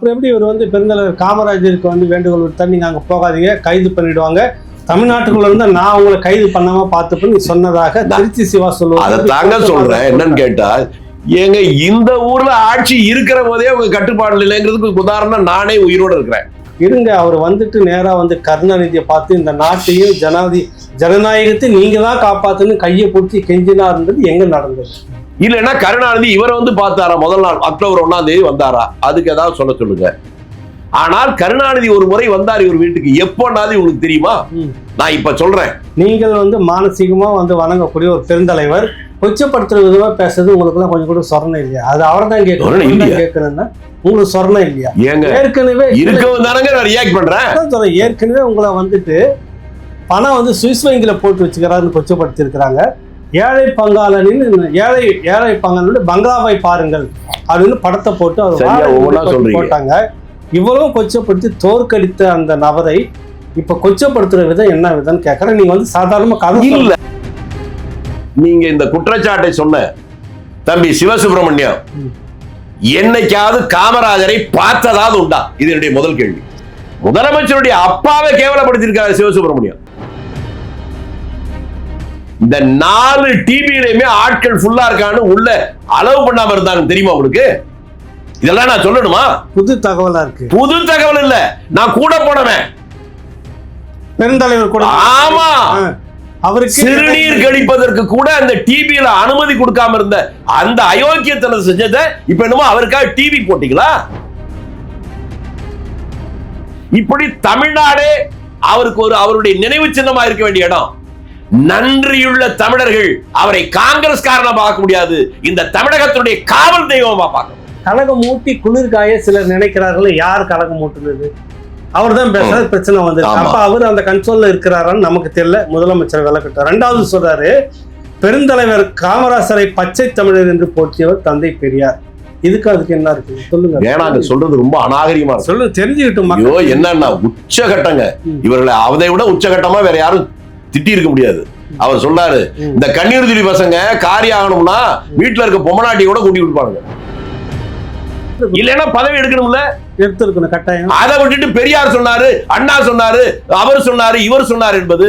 அப்புறம் எப்படி இவர் வந்து பெருந்தலைவர் காமராஜருக்கு வந்து வேண்டுகோள் விட்டா நீங்க அங்க போகாதீங்க, கைது பண்ணிடுவாங்க, தமிழ்நாட்டுக்குள்ள இருந்தா நான் உங்களை கைது பண்ணாம பார்த்துப்பேன்னு சொன்னதாக திருச்சி சிவா சொல்லுவாங்க. அதை தாங்க சொல்றேன். என்னன்னு கேட்டா, ஏங்க இந்த ஊர்ல ஆட்சி இருக்கிற போதே உங்க கட்டுப்பாடு இல்லைங்கிறதுக்கு உதாரணம் நானே உயிரோட இருக்கிறேன். இருங்க, அவர் வந்துட்டு நேரா வந்து கருணாநிதியை பார்த்து இந்த நாட்டையும் ஜனநாயகத்தை நீங்க தான் காப்பாத்துன்னு கையை பிடிச்சி கெஞ்சினா இருந்தது எங்க நடந்தது? இல்லைன்னா கருணாநிதி இவரை வந்து பார்த்தாரா? முதல் நாள் அக்டோபர் 1ஆம் தேதி வந்தாரா? அதுக்கு ஏதாவது சொல்லுங்க. ஆனால் கருணாநிதி ஒரு முறை வந்தார் இவர் வீட்டுக்கு. எப்போனாது உங்களுக்கு தெரியுமா? நான் இப்ப சொல்றேன். நீங்கள் வந்து மானசீகமா வந்து வணங்கக்கூடிய ஒரு பெருந்தலைவர் கொச்சப்படுத்துற விதமா பேசுறது உங்களுக்கு எல்லாம் கொஞ்சம் கூட சொரணம் இல்லையா? அது அவரை தான் கேட்கணும்னா உங்களுக்கு சொரணம் இல்லையா? ஏற்கனவே ஏற்கனவே உங்களை வந்துட்டு பணம் வந்து சுவிஸ் வங்கியில போட்டு வச்சுக்கிறாருன்னு கொச்சப்படுத்தி இருக்கிறாங்க. ஏழை பங்காளனின் ஏழை பங்காளனோட பங்களாவை பாருங்கள் அப்படின்னு படத்தை போட்டு அவர் போட்டாங்க. இவ்வளவு கொச்சப்படுத்தி தோற்கடித்த அந்த நபரை இப்ப கொச்சப்படுத்துற விதம் என்ன விதம்னு கேட்கறேன். நீங்க வந்து சாதாரணமா கதை இல்ல. நீங்க இந்த குற்றச்சாட்டை சொன்ன தம்பி சிவசுப்பிரமணியம் என்னைக்காவது காமராஜரை பார்த்ததாவது உண்டா? இது என்னுடைய முதல் கேள்வி. முதலமைச்சருடைய அப்பாவை கேவலப்படுத்தியிருக்காரு சிவசுப்பிரமணியம். இந்த 4 டிவிலையுமே ஆட்கள் ஃபுல்லா இருக்கான்னு உள்ள அளவு பண்ணாம இருந்தாங்க தெரியுமா உங்களுக்கு? இதெல்லாம் நான் சொல்லணுமா? புது தகவலா இருக்கு. புது தகவல் இல்ல, நான் கூட போனவன் பெருந்தலைவர் கூட. ஆமா, அவருக்கு சிறுநீர் கழிப்பதற்கு கூட அந்த டிவியில அனுமதி கொடுக்காம இருந்த அந்த அயோக்கியத்தனம் செஞ்சதை இப்ப என்னமோ அவருக்காக டிவி போட்டீங்களா? இப்படி தமிழ்நாடே அவருக்கு ஒரு அவருடைய நினைவு சின்னமா இருக்க வேண்டிய இடம். நன்றியுள்ள தமிழர்கள் அவரை காங்கிரஸ்காரனா பார்க்க முடியாது, இந்த தமிழகத்துடைய காவல் தெய்வமா பார்க்கணும். கலகம் மூட்டி குளிர்காய சிலர் நினைக்கிறார்கள். யார் கலகம் மூட்டுனது? அவர் தான் பேசுறது. பிரச்சனை வந்து அப்ப அவர் அந்த கன்சோல்ல இருக்கிறாரான்னு நமக்கு தெரியல. முதலமைச்சர் விளக்கட்டார். 2வது சொல்றாரு, பெருந்தலைவர் காமராசரை பச்சை தமிழர் என்று போற்றியவர் தந்தை பெரியார். அதுக்கு என்ன இருக்கு சொல்லுங்க. ஏன்னா சொல்றது ரொம்ப அநாகரிகமா சொல்லுங்க, தெரிஞ்சுக்கிட்டோம். என்னன்னா உச்சகட்டங்க, இவர்களை அதை விட உச்சகட்டமா வேற யாரும் திட்டி இருக்க முடியாது. அவர் சொன்னாரு, இந்த கண்ணீர் துளி பசங்க காரி ஆகணும்னா வீட்டுல இருக்க பொம்மநாட்டி கூட கூட்டி கொடுப்பாங்க, இல்லைன்னா பதவி எடுக்கணும்ல, எடுத்திருக்கணும் கட்டாயம். அதை விட்டுட்டு பெரியார் சொன்னாரு, அண்ணா சொன்னாரு, அவர் சொன்னாரு, இவர் சொன்னார் என்பது.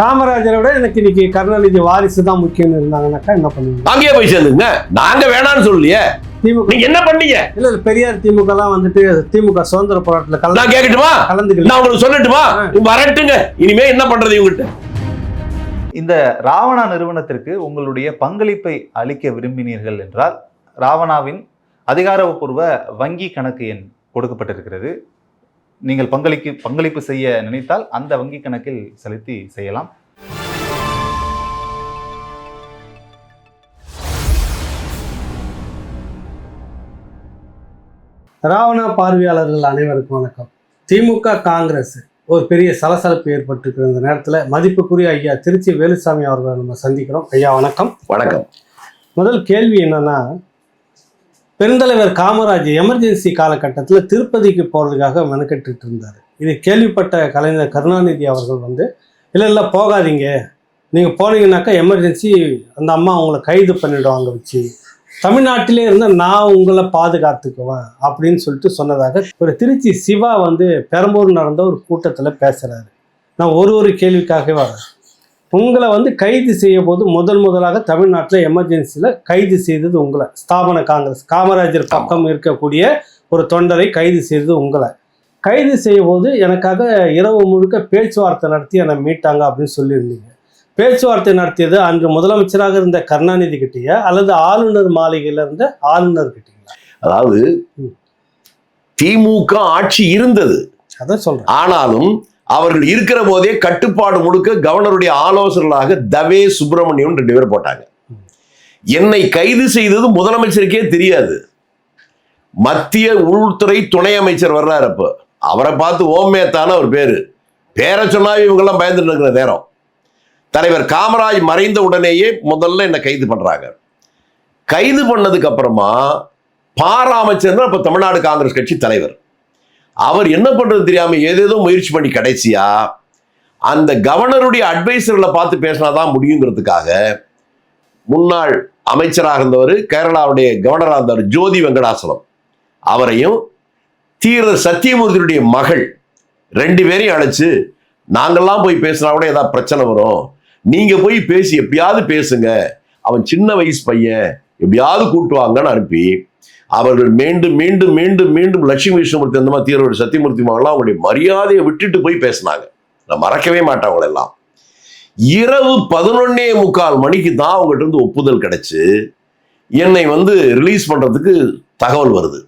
காமராஜரை விட எனக்கு இன்னைக்கு கருணாநிதி வாரிசு தான் முக்கியம் இருந்தாங்கன்னாக்கா என்ன பண்ணுவீங்க? அங்கேயே போய் சேர்ந்துங்க. நாங்க வேணாம்னு சொல்லலையே. திமுக நீங்க என்ன பண்ணீங்க? இல்ல பெரியார் திமுக எல்லாம் வந்துட்டு திமுக சுதந்திர போராட்டத்துல நான் கேட்கட்டுமா? நான் உங்களுக்கு சொல்லட்டுமா? வரட்டுங்க. இனிமே என்ன பண்றது இவங்கிட்ட? இந்த ராவணா நிறுவனத்திற்கு உங்களுடைய பங்களிப்பை அளிக்க விரும்பினீர்கள் என்றால் ராவணாவின் அதிகாரப்பூர்வ வங்கி கணக்கு எண் கொடுக்கப்பட்டிருக்கிறது. நீங்கள் பங்களிப்பு செய்ய நினைத்தால் அந்த வங்கி கணக்கில் செலுத்தி செய்யலாம். ராவணா பார்வையாளர்கள் அனைவருக்கும் வணக்கம். திமுக காங்கிரஸ் ஒரு பெரிய சலசலப்பு ஏற்பட்டிருக்கிற இந்த நேரத்தில் மதிப்புக்குரிய ஐயா திருச்சி வேலுசாமி அவர்களை நம்ம சந்திக்கிறோம். ஐயா வணக்கம். வணக்கம். முதல் கேள்வி என்னன்னா, பெருந்தலைவர் காமராஜ் எமர்ஜென்சி காலகட்டத்தில் திருப்பதிக்கு போகிறதுக்காக மெனக்கெட்டு இருந்தார். இது கேள்விப்பட்ட கலைஞர் கருணாநிதி அவர்கள் வந்து இல்லை போகாதீங்க, நீங்கள் போனீங்கன்னாக்கா எமர்ஜென்சி அந்த அம்மா உங்களை கைது பண்ணிவிடுவாங்க வச்சு, தமிழ்நாட்டிலே இருந்தால் நான் உங்களை பாதுகாத்துக்குவேன் அப்படின்னு சொல்லிட்டு சொன்னதாக ஒரு திருச்சி சிவா வந்து பெரம்பூர் நடந்த ஒரு கூட்டத்தில் பேசுகிறாரு. நான் ஒரு கேள்விக்காகவே வரேன். உங்களை வந்து கைது செய்ய போது முதலாக தமிழ்நாட்டில் எமர்ஜென்சியில் கைது செய்தது உங்களை. ஸ்தாபன காங்கிரஸ் காமராஜர் பக்கம் இருக்கக்கூடிய ஒரு தொண்டரை கைது செய்தது உங்களை. கைது செய்ய போது எனக்காக இரவு முழுக்க பேச்சுவார்த்தை நடத்தி என்னை மீட்டாங்க அப்படின்னு சொல்லியிருந்தீங்க. பேச்சுவார்த்தை நடத்தியது அன்று முதலமைச்சராக இருந்த கருணாநிதி கிட்டேயா அல்லது ஆளுநர் மாளிகையில் இருந்த ஆளுநர் கிட்டீங்களா? அதாவது திமுக ஆட்சி இருந்தது, அதான் சொல்றேன். ஆனாலும் அவர்கள் இருக்கிற போதே கட்டுப்பாடு முழுக்க கவர்னருடைய ஆலோசகர்களாக தவே சுப்பிரமணியம் 2 பேர் போட்டாங்க. என்னை கைது செய்தது முதலமைச்சருக்கே தெரியாது. மத்திய உள்துறை துணை அமைச்சர் வர்றாரு. அப்போ அவரை பார்த்து ஓமேத்தான ஒரு பேரை சொன்னா இவங்கெல்லாம் பயந்துட்டு இருக்கிற நேரம். தலைவர் காமராஜ் மறைந்த உடனேயே முதல்ல என்னை கைது பண்றாங்க. கைது பண்ணதுக்கு அப்புறமா பாராமைச்சர் அப்ப தமிழ்நாடு காங்கிரஸ் கட்சி தலைவர், அவர் என்ன பண்றது தெரியாம ஏதேதோ முயற்சி பண்ணி கடைசியா அந்த கவர்னருடைய அட்வைசர்களை பார்த்து பேசினாதான் முடியுங்கிறதுக்காக முன்னாள் அமைச்சராக இருந்தவர், கேரளாவுடைய கவர்னராக இருந்தவர் ஜோதி வெங்கடாசலம், அவரையும் தீரர் சத்தியமூர்த்தியுடைய மகள் 2 பேரையும் அழைச்சு, நாங்கெல்லாம் போய் பேசினா கூட ஏதாவது பிரச்சனை வரும், நீங்க போய் பேசி எப்படியாவது பேசுங்க, அவன் சின்ன வயசு பையன், எப்படியாவது கூட்டுவாங்கன்னு அனுப்பி அவர்கள் மீண்டும் மீண்டும் மீண்டும் மீண்டும் லட்சுமி விஷ்ணுமூர்த்தி அந்த மாதிரி தீரர் சத்தியமூர்த்தி மகள்லாம் அவங்களுடைய மரியாதையை விட்டுட்டு போய் பேசினாங்க. நான் மறக்கவே மாட்டேன் அவங்களெல்லாம். இரவு 11:45 மணிக்கு தான் அவங்ககிட்ட இருந்து ஒப்புதல் கிடைச்சு என்னை ரிலீஸ் பண்றதுக்கு தகவல் வருது.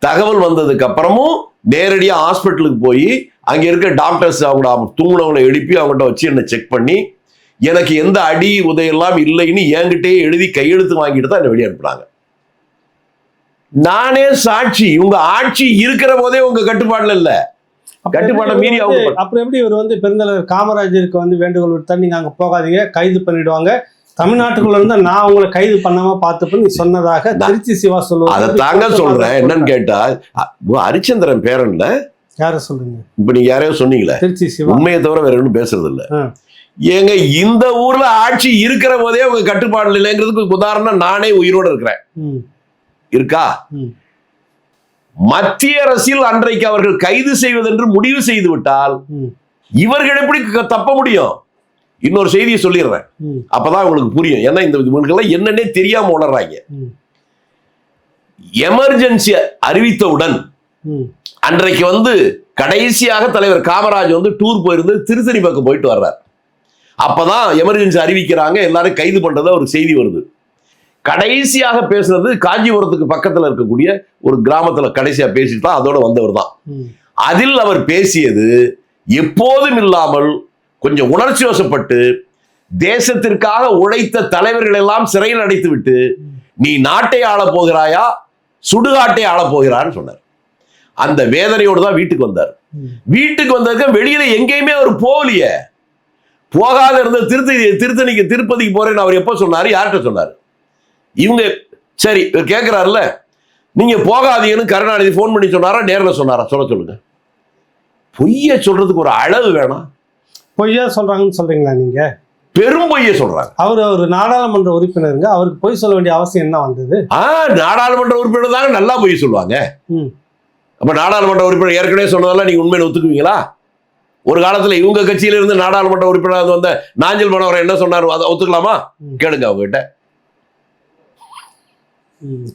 தகவல் வந்ததுக்கு அப்புறமும் நேரடியா ஹாஸ்பிட்டலுக்கு போய் அங்க இருக்க டாக்டர்ஸ் அவங்க தூங்குனவங்களை எழுப்பி அவங்ககிட்ட வச்சு என்னை செக் பண்ணி எனக்கு எந்த அடி உதையெல்லாம் இல்லைன்னு என்கிட்டே எழுதி கையெழுத்து வாங்கிட்டு தான் என்னை வெளியே அனுப்புனாங்க. நானே சாட்சி. உங்க ஆட்சி இருக்கிற போதே உங்க கட்டுப்பாடுல இல்ல, கட்டுப்பாட மீறி அவங்க. அப்புறம் எப்படி இவர் பெருந்தலைவர் காமராஜருக்கு வேண்டுகோள் விட்டா நீங்க அங்க போகாதீங்க, கைது பண்ணிடுவாங்க, தமிழ்நாட்டுக்குள்ள இருந்தா நான் உங்களை கைது பண்ணாம பார்த்துப்பேன்னு சொன்னதாக திருச்சி சிவா சொல்லுவாங்க. அதை தாங்க சொல்றேன். என்னன்னு கேட்டா, ஹரிச்சந்திரன் பேரன்ல யார சொல்றீங்க? இப்ப நீங்க யாரையோ சொன்னீங்களே, திருச்சி சிவா. உண்மையை தவிர வேற ஒன்றும் பேசுறது இல்ல. ஏங்க, இந்த ஊர்ல ஆட்சி இருக்கிற போதே உங்க கட்டுப்பாடு இல்லைங்கிறதுக்கு உதாரணம் நானே உயிரோட இருக்கிறேன். இருக்கா? மத்திய அரசில் அன்றைக்கு அவர்கள் கைது செய்வதென்று முடிவு செய்து விட்டால் இவர்கள் எப்படி தப்ப முடியும்? இன்னொரு செய்தியை சொல்லிடுறேன், அப்பதான் உங்களுக்கு புரியும். ஏன்னா இந்த இவங்களுக்கெல்லாம் என்னன்னே தெரியாம உணர்றாங்க. எமர்ஜென்சி அறிவித்தவுடன் அன்றைக்கு கடைசியாக தலைவர் காமராஜ் டூர் போயிருந்து திருத்தணி பக்கம் போயிட்டு வர்றார். அப்பதான் எமர்ஜென்சி அறிவிக்கிறாங்க, எல்லாரும் கைது பண்றதா ஒரு செய்தி வருது. கடைசியாக பேசுனது காஞ்சிபுரத்துக்கு பக்கத்துல இருக்கக்கூடிய ஒரு கிராமத்துல கடைசியா பேசிட்டு தான் அதோட வந்தவர் தான். அதில் அவர் பேசியது எப்போதும் இல்லாமல் கொஞ்சம் உணர்ச்சி வசப்பட்டு, தேசத்திற்காக உழைத்த தலைவர்கள் எல்லாம் சிறையில் அடைத்து விட்டு நீ நாட்டை ஆள போகிறாயா சுடுகாட்டை ஆள போகிறான்னு சொன்னார். அந்த வேதனையோடு தான் வீட்டுக்கு வந்தார். வீட்டுக்கு வந்ததுக்கு வெளியில எங்கேயுமே அவர் போகலையே. போகாத இருந்த திருப்பதிக்கு போறேன்னு அவர் எப்ப சொன்னாரு? யார்கிட்ட சொன்னாரு? இவங்க சரி கேட்கிறாருல்ல, நீங்க போகாதீங்கன்னு கருணாநிதி போன் பண்ணி சொன்னாரா, நேர்ல சொன்னாரா? சொல்லுங்க. பொய்ய சொல்றதுக்கு ஒரு அளவு வேணாம். பொய்யா சொல்றாங்கன்னு சொல்றீங்களா நீங்க? பெரும் பொய்ய சொல்றாங்க. அவர் ஒரு நாடாளுமன்ற உறுப்பினருங்க, அவருக்கு பொய் சொல்ல வேண்டிய அவசியம் என்ன வந்தது? நாடாளுமன்ற உறுப்பினர் தாங்க நல்லா பொய் சொல்லுவாங்க. அப்ப நாடாளுமன்ற உறுப்பினர் ஏற்கனவே சொன்னதெல்லாம் நீங்க உண்மையை ஒத்துக்குவீங்களா? ஒரு காலத்துல இவங்க கட்சியில இருந்து நாடாளுமன்ற உறுப்பினர் வந்த நாஞ்சில் மனோகரன் என்ன சொன்னாரு, அதை ஒத்துக்கலாமா? கேளுங்க அவங்க கிட்ட.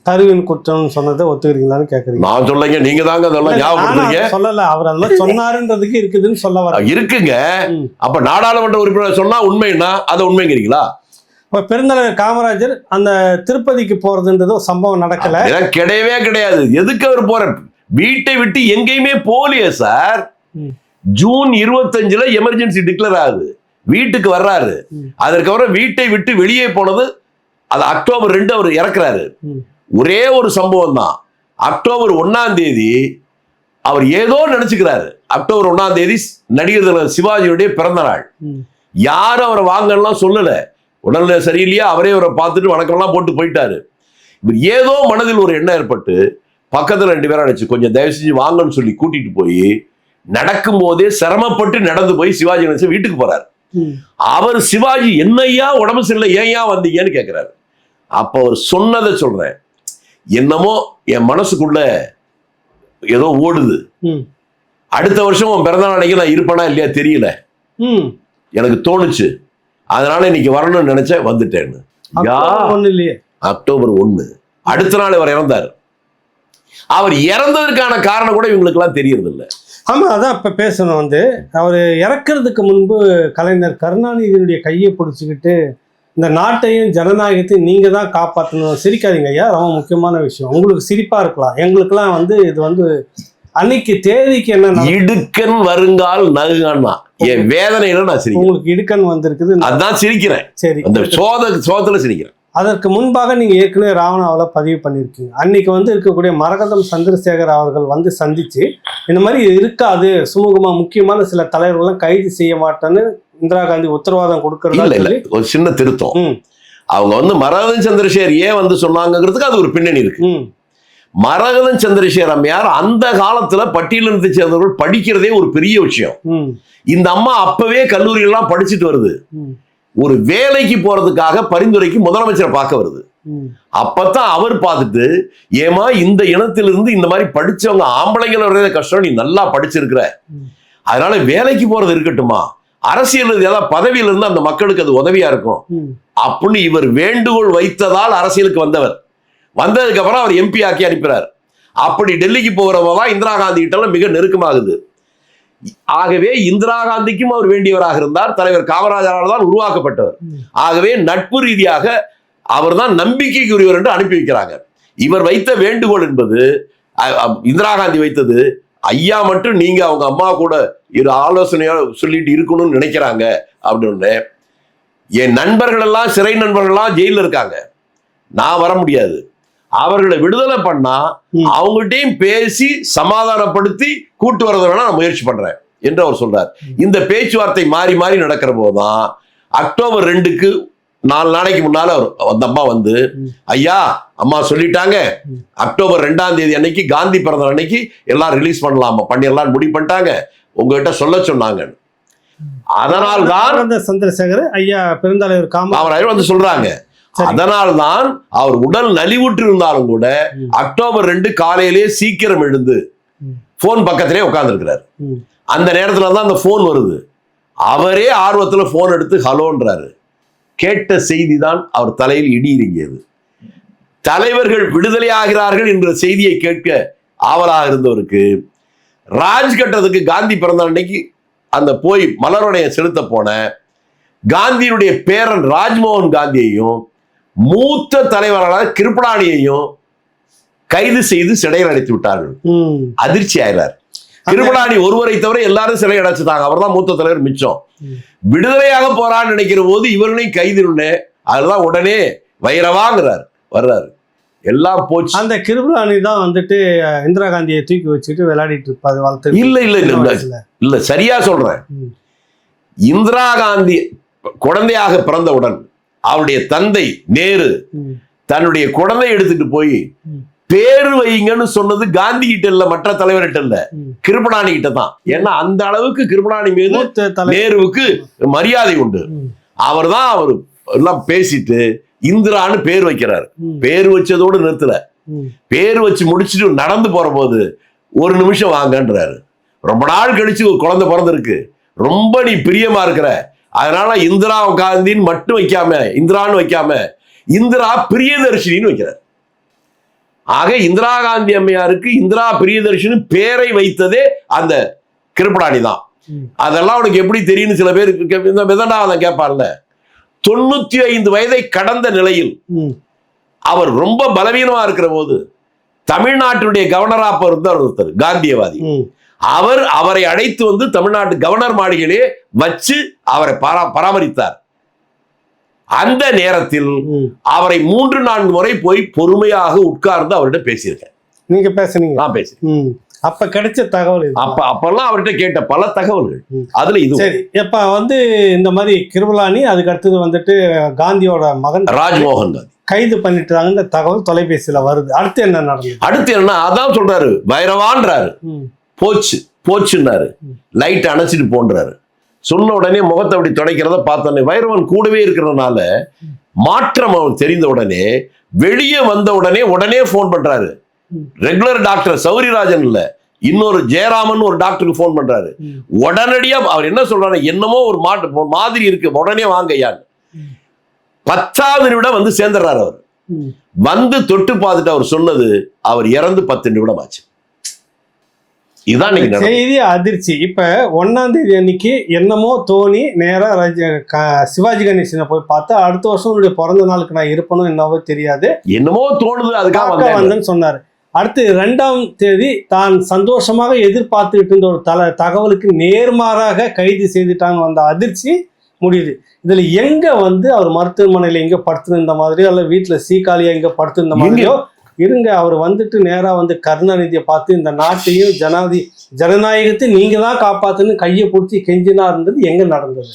கருவின் குற்றம் சொன்னதை ஒத்துக்கிறீங்களான்னு கேக்குறீங்க. நான் சொல்லுங்க, நீங்க தாங்க அதெல்லாம் ஞாபகப்படுத்துறீங்க. சொல்லல, அவர் அதெல்லாம் சொன்னாருன்றதுக்கு இருக்குதுன்னு சொல்ல வர இருக்குங்க. அப்ப நாடாளுமன்ற உறுப்பினர் சொன்னா உண்மைன்னா அதை உண்மைங்கிறீங்களா? இப்ப பெருந்தலைவர் காமராஜர் அந்த திருப்பதிக்கு போறதுன்றது ஒரு சம்பவம் நடக்கல, கிடையவே கிடையாது. எதுக்கு அவர் போற? வீட்டை விட்டு எங்கேயுமே போலியே சார். ஜூன் 25 எமர்ஜென்சி டிக்ளேர் ஆகுது, வீட்டுக்கு வர்றாரு. அதற்கப்புறம் வீட்டை விட்டு வெளியே போனது அது அக்டோபர் 2 அவர் இறக்குறாரு. ஒரே ஒரு சம்பவம் தான். அக்டோபர் 1 அவர் ஏதோ நினைச்சுக்கிறாரு. அக்டோபர் 1 நடிகர் சிவாஜியுடைய பிறந்த நாள். யாரும் அவரை வாங்கலாம் சொல்லல, உடல்நிலை சரியில்லையா, அவரே அவரை பார்த்துட்டு வணக்கம்லாம் போட்டு போயிட்டாரு. இவர் ஏதோ மனதில் ஒரு எண்ணம் ஏற்பட்டு பக்கத்துல 2 பேரும் அழைச்சு கொஞ்சம் தயவு செஞ்சு வாங்கன்னு சொல்லி கூட்டிட்டு போய் நடக்கும் போதே சிரமப்பட்டு நடந்து போய் சிவாஜி நினைச்சு வீட்டுக்கு போறாரு. அவர் சிவாஜி என்னையா உடம்பு சரியில்லை, ஏன் வந்தீங்கன்னு கேட்கிறாரு. அப்ப அவர் சொன்னதை சொல்றேன், என்னமோ என் மனசுக்குள்ள ஏதோ ஓடுது. அடுத்த வருஷம் உன் பிறந்த நாளைக்கு நான் இருப்பேனா இல்லையா தெரியல, எனக்கு தோணுச்சு, அதனால இன்னைக்கு வரணும்னு நினைச்சேன், வந்துட்டேன்னு. அக்டோபர் 1 அடுத்த நாள் அவர் இறந்தார். அவர் இறந்ததற்கான காரணம் கூட இவங்களுக்கு எல்லாம் தெரியறது இல்லை. ஆமா, அதான் இப்ப பேசணும். அவர் இறக்குறதுக்கு முன்பு கலைஞர் கருணாநிதியினுடைய கையை பிடிச்சிக்கிட்டு இந்த நாட்டையும் ஜனநாயகத்தையும் நீங்க தான் காப்பாற்றணும். சிரிக்காதீங்க ஐயா, ரொம்ப முக்கியமான விஷயம். உங்களுக்கு சிரிப்பா இருக்கலாம், எங்களுக்கெல்லாம் இது அன்னைக்கு தேதிக்கு என்ன இடுக்கன் வருங்கால் நகுகான்னா என் வேதனையில நான் சிரிக்கிறேன். உங்களுக்கு இடுக்கன் வந்திருக்குது, அதான் சிரிக்கிறேன். சரி, அந்த சோதத்துல சிரிக்கிறேன். அதற்கு முன்பாக நீங்க ஏற்கனவே ராவணாவில் பதிவு பண்ணியிருக்கீங்க. அன்னைக்கு இருக்கக்கூடிய மரகதம் சந்திரசேகர் அவர்கள் சந்திச்சு இந்த மாதிரி இருக்காது, சுமூகமா முக்கியமான சில தலைவர்கள்லாம் கைது செய்ய மாட்டேன்னு இந்திரா காந்தி உத்தரவாதம் கொடுக்கறது. ஒரு சின்ன திருத்தம், அவங்க மரகதம் சந்திரசேகர் ஏன் சொன்னாங்கிறதுக்கு அது ஒரு பின்னணி இருக்கு. மரகதம் சந்திரசேகர் அம்மையார் அந்த காலத்துல பட்டியலினத்தை சேர்ந்தவர்கள் படிக்கிறதே ஒரு பெரிய விஷயம். இந்த அம்மா அப்பவே கல்லூரியெல்லாம் படிச்சுட்டு வருது. ஒரு வேலைக்கு போறதுக்காக பரிந்துரைக்கு முதலமைச்சரை பார்க்க வருது. அப்பதான் அவர் பார்த்துட்டு, ஏமா இந்த இனத்திலிருந்து இந்த மாதிரி படிச்சவங்க ஆம்பளைங்களை வர்றத கஷ்டம், நீ நல்லா படிச்சிருக்கிற, அதனால வேலைக்கு போறது இருக்கட்டுமா, அரசியல் ஏதாவது பதவியில இருந்து அந்த மக்களுக்கு அது உதவியா இருக்கும் அப்படின்னு இவர் வேண்டுகோள் வைத்ததால் அரசியலுக்கு வந்தவர். வந்ததுக்கு அப்புறம் அவர் எம்பி ஆக்கி அனுப்பினார். அப்படி டெல்லிக்கு போகிறவதான் இந்திரா காந்தி கிட்ட மிக நெருக்கமாகுது. ஆகவே இந்திரா காந்திக்கும் அவர் வேண்டியவராக இருந்தார். தலைவர் காமராஜரால் தான் உருவாக்கப்பட்டவர். ஆகவே நட்பு ரீதியாக அவர் தான் நம்பிக்கைக்குரியவர் என்று அனுப்பி வைக்கிறாங்க. இவர் வைத்த வேண்டுகோள் என்பது, இந்திரா காந்தி வைத்தது, ஐயா மட்டும் நீங்க அவங்க அம்மா கூட இரு ஆலோசனையா சொல்லிட்டு இருக்கணும்னு நினைக்கிறாங்க அப்படின்னு. என் நண்பர்கள் எல்லாம், சிறை நண்பர்கள்லாம் ஜெயில இருக்காங்க, நான் வர முடியாது, அவர்களை விடுதலை பண்ணா அவங்கள்ட்டையும் பேசி சமாதானப்படுத்தி கூட்டு வரதை வேணா நான் முயற்சி பண்றேன் என்று அவர் சொல்றார். இந்த பேச்சுவார்த்தை மாறி மாறி நடக்கிற போதுதான் அக்டோபர் 2க்கு 4 நாளைக்கு முன்னால அந்த அம்மா வந்து, ஐயா அம்மா சொல்லிட்டாங்க, அக்டோபர் 2ஆம் தேதி அன்னைக்கு காந்தி பிறந்த அன்னைக்கு எல்லாம் ரிலீஸ் பண்ணலாமா, பண்ணிடலாம் முடிவு பண்ணிட்டாங்க, உங்ககிட்ட சொல்ல சொன்னாங்க. அதனால் தான் சந்திரசேகர் ஐயா பெருந்தலைவர் காமராஜர் வந்து சொல்றாங்க. அதனால்தான் அவர் உடல் நலிவுற்று இருந்தாலும் கூட அக்டோபர் 2 காலையிலே சீக்கிரம் எழுந்து போன் பக்கத்திலே உட்கார்ந்து இருக்கிறார். அந்த நேரத்துல தான் அந்த போன் வருது. அவரே ஆர்வத்துல போன் எடுத்து ஹலோன்றாரு. கேட்ட செய்தி தான் அவர் தலையில் இடி இறங்கியது. தலைவர்கள் விடுதலை ஆகிறார்கள் என்ற செய்தியை கேட்க ஆவலாக இருந்தவருக்கு ராஜ்கட்டத்துக்கு காந்தி பிறந்த அன்னைக்கு அந்த போய் மலருடைய செலுத்த போன காந்தியினுடைய பேரன் ராஜ்மோகன் காந்தியையும் மூத்த தலைவரான கிருபளானியையும் கைது செய்து சிறையில் அடைத்து விட்டார்கள். அதிர்ச்சி ஆகிறார். கிருபளானி ஒருவரை தவிர எல்லாரும் சிறை அடைச்சுட்டாங்க. அவர் தான் மூத்த தலைவர் மிச்சம். விடுதலையாக போறான்னு நினைக்கிற போது இவர்களையும் கைது. அதுதான் உடனே வைரவாங்கிறார், வர்றாரு. எல்லாம் போச்சு. அந்த கிருபளானி தான் வந்துட்டு இந்திரா காந்தியை தூக்கி வச்சுட்டு விளையாடிட்டு இருப்பாரு. இல்ல இல்ல இல்ல இல்ல சரியா சொல்றேன். இந்திரா காந்தி குழந்தையாக பிறந்தவுடன் அவருடைய தந்தை நேரு தன்னுடைய குழந்தை எடுத்துட்டு போய் பேரு வைங்கன்னு சொன்னது காந்தி கிட்ட இல்ல, மற்ற தலைவர்கிட்ட இல்ல, கிருபளானி கிட்ட தான். ஏன்னா அந்த அளவுக்கு கிருபளானி மீது நேருவுக்கு மரியாதை உண்டு. அவர் தான் அவர் எல்லாம் பேசிட்டு இந்திரான்னு பேர் வைக்கிறாரு. பேர் வச்சதோடு நிறுத்தல, பேர் வச்சு முடிச்சுட்டு நடந்து போற போது ஒரு நிமிஷம் வாங்கன்றாரு. ரொம்ப நாள் கழிச்சு ஒரு குழந்தை பிறந்திருக்கு, ரொம்ப நீ பிரியமா இருக்கிற, அதனால இந்திரா காந்தின்னு மட்டும் வைக்காம இந்திரான்னு வைக்காம இந்திரா பிரியதர்ஷினின்னு வைக்கிறார். ஆக இந்திரா காந்தி அம்மையாருக்கு இந்திரா பிரியதர்ஷினி பேரை வைத்ததே அந்த கிருபளானி தான். அதெல்லாம் உனக்கு எப்படி தெரியும்னு சில பேர் இந்த விதண்டாவதம் கேட்பார்ல. 95 வயதை கடந்த நிலையில் அவர் ரொம்ப பலவீனமா இருக்கிற போது தமிழ்நாட்டுடைய கவர்னரா இருந்தார் ஒருத்தர் காந்தியவாதி. அவரை அழைத்து வந்து தமிழ்நாட்டு கவர்னர் மாளிகையிலே வச்சு அவரை பராமரித்தார். அந்த நேரத்தில் அவரை 3-4 முறை போய் பொறுமையாக உட்கார்ந்து அவர்கிட்ட பேசியிருக்கேன். நீங்க பேசுனீங்க? நான் பேசுறேன். அப்ப கிடைச்ச தகவல் அப்பெல்லாம் அவர்கிட்ட கேட்ட பல தகவல்கள் அதுல இது. சரி, இப்ப வந்து இந்த மாதிரி கிருபளானி, அதுக்கு அடுத்தது வந்துட்டு காந்தியோட மகன் ராஜ்மோகன் காந்தி கைது பண்ணிட்டாங்க. இந்த தகவல் தொலைபேசியில வருது. அடுத்து என்ன நடந்தது? அடுத்து என்ன, அதான் சொல்றாரு, வைரவான்றாரு, போச்சு போச்சுன்னாரு, லைட் அணைச்சிட்டு போன்றாரு. சொன்ன உடனே முகத்தை அப்படி துடைக்கிறத பார்த்தோன்னே வைரவன் கூடவே இருக்கிறதுனால மாற்றம் அவன் தெரிந்த உடனே வெளியே வந்த உடனே போன் பண்றாரு. ரெகுலர் டாக்டர் சௌரிராஜன் இல்ல, இன்னொரு ஜெயராமன் ஒரு டாக்டருக்கு போன் பண்றாரு. உடனடியா அவர் என்ன சொல்றாரு, என்னமோ ஒரு மாதிரி இருக்கு, உடனே வாங்கய்யான்னு 10வது நிமிடம் வந்து சேர்ந்துடுறாரு. அவர் வந்து தொட்டு பார்த்துட்டு அவர் சொன்னது அவர் இறந்து 10 நிமிடம் ஆச்சு. இதான் செய்தி அதிர்ச்சி. இப்ப 1ஆம் தேதி அன்னைக்கு என்னமோ தோனி நேரா சிவாஜி கணேசனை போய் பார்த்தா அடுத்த வருஷம் பிறந்த நாளுக்கு நான் இருப்பனும் என்னவோ தெரியாது, என்னமோ தோணுது அதுக்காக வந்தேன்னு சொன்னாரு. அடுத்து 2ஆம் தேதி தான் சந்தோஷமாக எதிர்பார்த்துக்கிட்டு இருந்த ஒரு தகவலுக்கு நேர்மாறாக கைது செய்துட்டாங்க. வந்த அதிர்ச்சி முடியுது. இதுல எங்க வந்து அவர் மருத்துவமனையில எங்க படுத்திருந்த மாதிரியோ அல்ல வீட்டுல சீக்காலியா எங்க படுத்திருந்த மாதிரியோ இருங்க, அவர் வந்துட்டு நேரா வந்து கருணாநிதியை பார்த்து இந்த நாட்டையும் ஜனநாயகத்தை நீங்க தான் காப்பாத்துன்னு கையை பிடிச்சி கெஞ்சினா இருந்தது எங்க நடந்தது?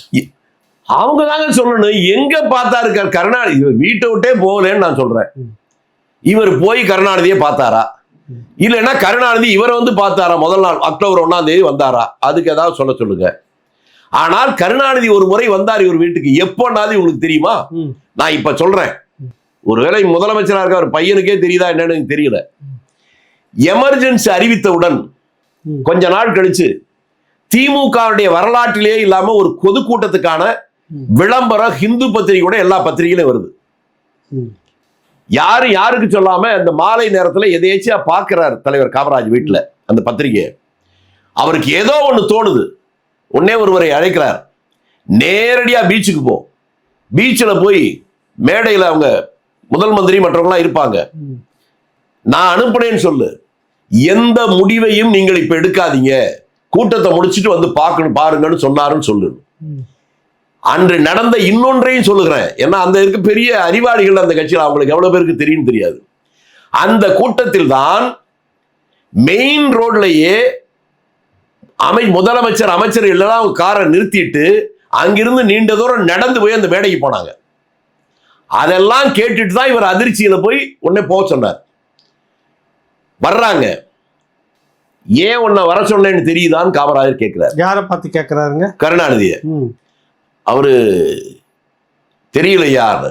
அவங்க தாங்க சொல்லணும். எங்க பார்த்தாரு கருணாநிதி? வீட்டை விட்டே போகலன்னு நான் சொல்றேன். இவர் போய் கருணாநிதியை பார்த்தாரா, இல்லைன்னா கருணாநிதி இவரை வந்து பார்த்தாரா? முதல் நாள் அக்டோபர் 1ஆம் தேதி வந்தாரா? அதுக்கு ஏதாவது சொல்லுங்க. ஆனால் கருணாநிதி ஒரு முறை வந்தார் இவர் வீட்டுக்கு. எப்போனாது உங்களுக்கு தெரியுமா? நான் இப்ப சொல்றேன், ஒருவேளை முதலமைச்சராக இருக்க ஒரு பையனுக்கே தெரியுதா என்னன்னு எனக்கு தெரியல. எமர்ஜென்சி அறிவித்தவுடன் கொஞ்ச நாள் கழிச்சு திமுகவுடைய வரலாற்றிலேயே இல்லாம ஒரு பொதுக்கூட்டத்துக்கான விளம்பரம் ஹிந்து பத்திரிகையோட எல்லா பத்திரிகையிலும் வருது. யாருக்கு சொல்லாம அந்த மாலை நேரத்துல எதேச்சியா பாக்குறாரு தலைவர் காமராஜ் வீட்டுல அந்த பத்திரிகை. அவருக்கு ஏதோ ஒண்ணு தோணுது, ஒன்னே ஒருவரை அழைக்கிறார், நேரடியா பீச்சுக்கு போ, பீச்சில் போய் மேடையில் அவங்க முதல் மந்திரி மற்றவங்களாம் இருப்பாங்க, நான் அனுப்புனேன்னு சொல்லு, எந்த முடிவையும் நீங்கள் இப்ப எடுக்காதீங்க, கூட்டத்தை முடிச்சுட்டு வந்து பாருங்கன்னு சொன்னாருன்னு சொல்லு. அன்று நடந்த இன்னொன்றையும் சொல்லுகிறேன், ஏன்னா அந்த இருக்க பெரிய அறிவாளிகள் அந்த கட்சியில், அவங்களுக்கு எவ்வளவு பேருக்கு தெரியும் தெரியாது. அந்த கூட்டத்தில் தான் மெயின் ரோட்லயே முதலமைச்சர் அமைச்சர் எல்லாம் காரை நிறுத்திட்டு அங்கிருந்து நீண்ட தூரம் நடந்து போய் அந்த மேடைக்கு போனாங்க. அதெல்லாம் கேட்டுட்டு தான் இவர் அதிர்ச்சியில போய் உடனே போக சொன்னார். வர்றாங்க, ஏன் உன்னை வர சொன்னேன்னு தெரியுதான்னு காமராஜர் கேட்கிறார். யாரை பார்த்து கேட்கிறாருங்க? கருணாநிதிய. அவரு தெரியல யார்,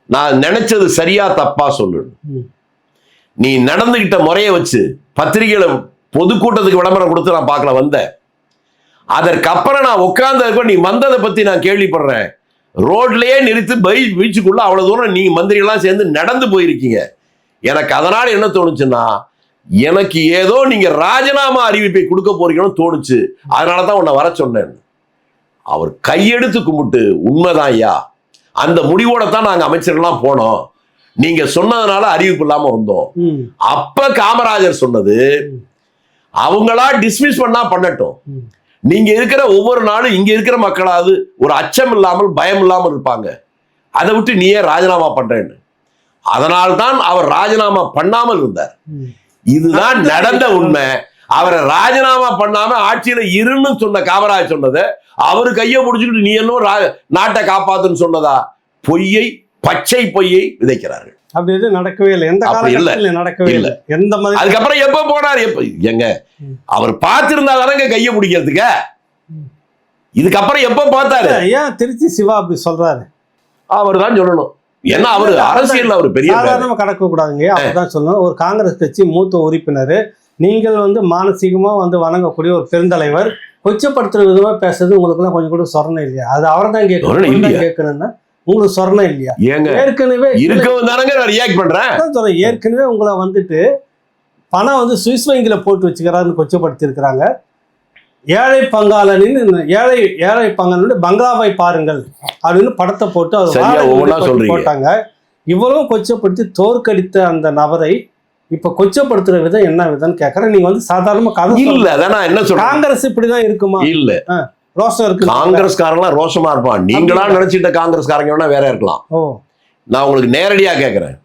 நான் நினைச்சது சரியா தப்பா சொல்லு, நீ நடந்துகிட்ட முறைய வச்சு பத்திரிகையில பொதுக்கூட்டத்துக்கு விளம்பரம் கொடுத்து நான் பார்க்கல வந்தேன், அதற்கப்புறம் நான் உட்கார்ந்த நீ வந்ததை பத்தி நான் கேள்விப்படுறேன், ரோட்லயே நிறுத்தி பீச்சுக்குள்ள அவ்வளவு தூரம் நீங்க மந்திரிகள்லாம் சேர்ந்து நடந்து போயிருக்கீங்க, எனக்கு அதனால என்ன தோணுச்சுன்னா எனக்கு ஏதோ நீங்க ராஜினாமா அறிவிப்பை கொடுக்க போறீங்கன்னு தோணுச்சு, அதனாலதான் உன்னை வர சொன்னேன். அவர் கையெடுத்து கும்பிட்டு, உண்மைதான் ஐயா, அந்த முடிவோட தான் நாங்க அமைச்சர்கள்லாம் போனோம், நீங்க சொன்னதுனால அறிவிப்பு இல்லாம வந்தோம். அப்ப காமராஜர் சொன்னது, அவங்களா டிஸ்மிஸ் பண்ணா பண்ணட்டும், நீங்க இருக்கிற ஒவ்வொரு நாளும் இங்க இருக்கிற மக்களாவது ஒரு அச்சம் இல்லாமல் பயம் இல்லாமல் இருப்பாங்க, அதை விட்டு நீயே ராஜினாமா பண்றேன்னு. அதனால்தான் அவர் ராஜினாமா பண்ணாமல் இருந்தார். இதுதான் நடந்த உண்மை. அவரை ராஜினாமா பண்ணாம ஆட்சியில இருன்னு சொன்ன காமராஜ் சொன்னதை அவரு கையை பிடிச்சிட்டு நீ என்ன நாட்டை காப்பாத்துன்னு சொன்னதா பொய்யை, பச்சை பொய்யை விதைக்கிறார்கள். அப்படி எதுவும் நடக்கவே இல்லை, எந்த காலகட்டத்திலும் நடக்கவே இல்லை. எந்த மாதிரி அதுக்கப்புறம் எப்ப போனார், எங்க அவர் பார்த்திருந்தா தானங்க கையை பிடிக்கிறதுக்கு, இதுக்கப்புறம் எப்ப பார்த்தாரு? ஏன் திருச்சி சிவா அப்படி சொல்றாரு? அவர் தான் சொல்லணும், ஏன்னா அவரு அரசியல் அவர் பெரிய சாதாரணமா கடக்க கூடாதுங்க, அப்படிதான் சொல்லணும். ஒரு காங்கிரஸ் கட்சி மூத்த உறுப்பினர், நீங்கள் மானசீகமா வணங்கக்கூடிய ஒரு பெருந்தலைவர் கொச்சப்படுத்துற விதமா பேசுறது உங்களுக்கு எல்லாம் கொஞ்சம் கூட சொரணம் இல்லையா? அது அவரை தான் கேட்கணும்னா உங்களுக்கு சொரணம் இல்லையா? ஏற்கனவே ஏற்கனவே உங்களை பணம் சுவிஸ் வங்கியில போட்டு வச்சுக்கிறாருன்னு கொச்சப்படுத்தி இருக்கிறாங்க. ஏழை பங்காளனின் பங்களாவை பாருங்கள் அப்படின்னு படத்தை போட்டு போட்டாங்க. இவ்வளவு கொச்சப்படுத்தி தோற்கடித்த அந்த நபரை இப்ப கொச்சப்படுத்துற விதம் என்ன விதம்னு கேட்கறேன். நீங்க சாதாரணமா கதை இல்ல, அதான் என்ன சொல்றேன், காங்கிரஸ் இப்படிதான் இருக்குமா? இல்ல, ரோஷம் இருக்கு, காங்கிரஸ்காரங்களாம் ரோஷமா இருப்பான். நீங்களா நினைச்சிட்ட காங்கிரஸ்காரங்க வேணா வேற இருக்கலாம். நான் உங்களுக்கு நேரடியா கேட்கிறேன்,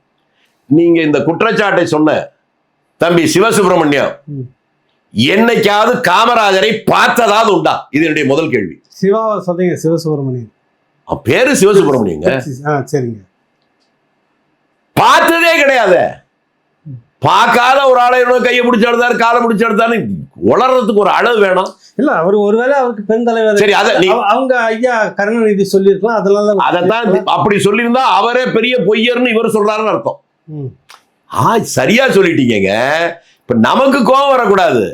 நீங்க இந்த குற்றச்சாட்டை சொன்ன தம்பி சிவசுப்பிரமணியம் என்னைக்காவது காமராஜரை பார்த்ததாவது உண்டா? இது என்னுடைய முதல் கேள்வி. சிவாவை சொல்றீங்க, சிவசுப்பிரமணியன் பேரு சிவசுப்பிரமணியங்க. சரிங்க, பார்த்ததே கிடையாது. பார்க்காத ஒரு ஆளை கையை பிடிச்சு எடுத்தாரு, காலை பிடிச்சு எடுத்தாரு, உளறதுக்கு ஒரு அளவு வேணும் இல்ல? அவர் ஒருவேளை அவருக்கு பெண் தலைவர், சரி, அவங்க ஐயா கருணாநிதி சொல்லியிருக்கலாம், அதனால அதான் அப்படி சொல்லியிருந்தா அவரே பெரிய பொய்யர்னு இவர் சொல்றாருன்னு அர்த்தம். சரியா சொல்லிட்டீங்க. இப்ப நமக்கு கோபம் வரக்கூடாது,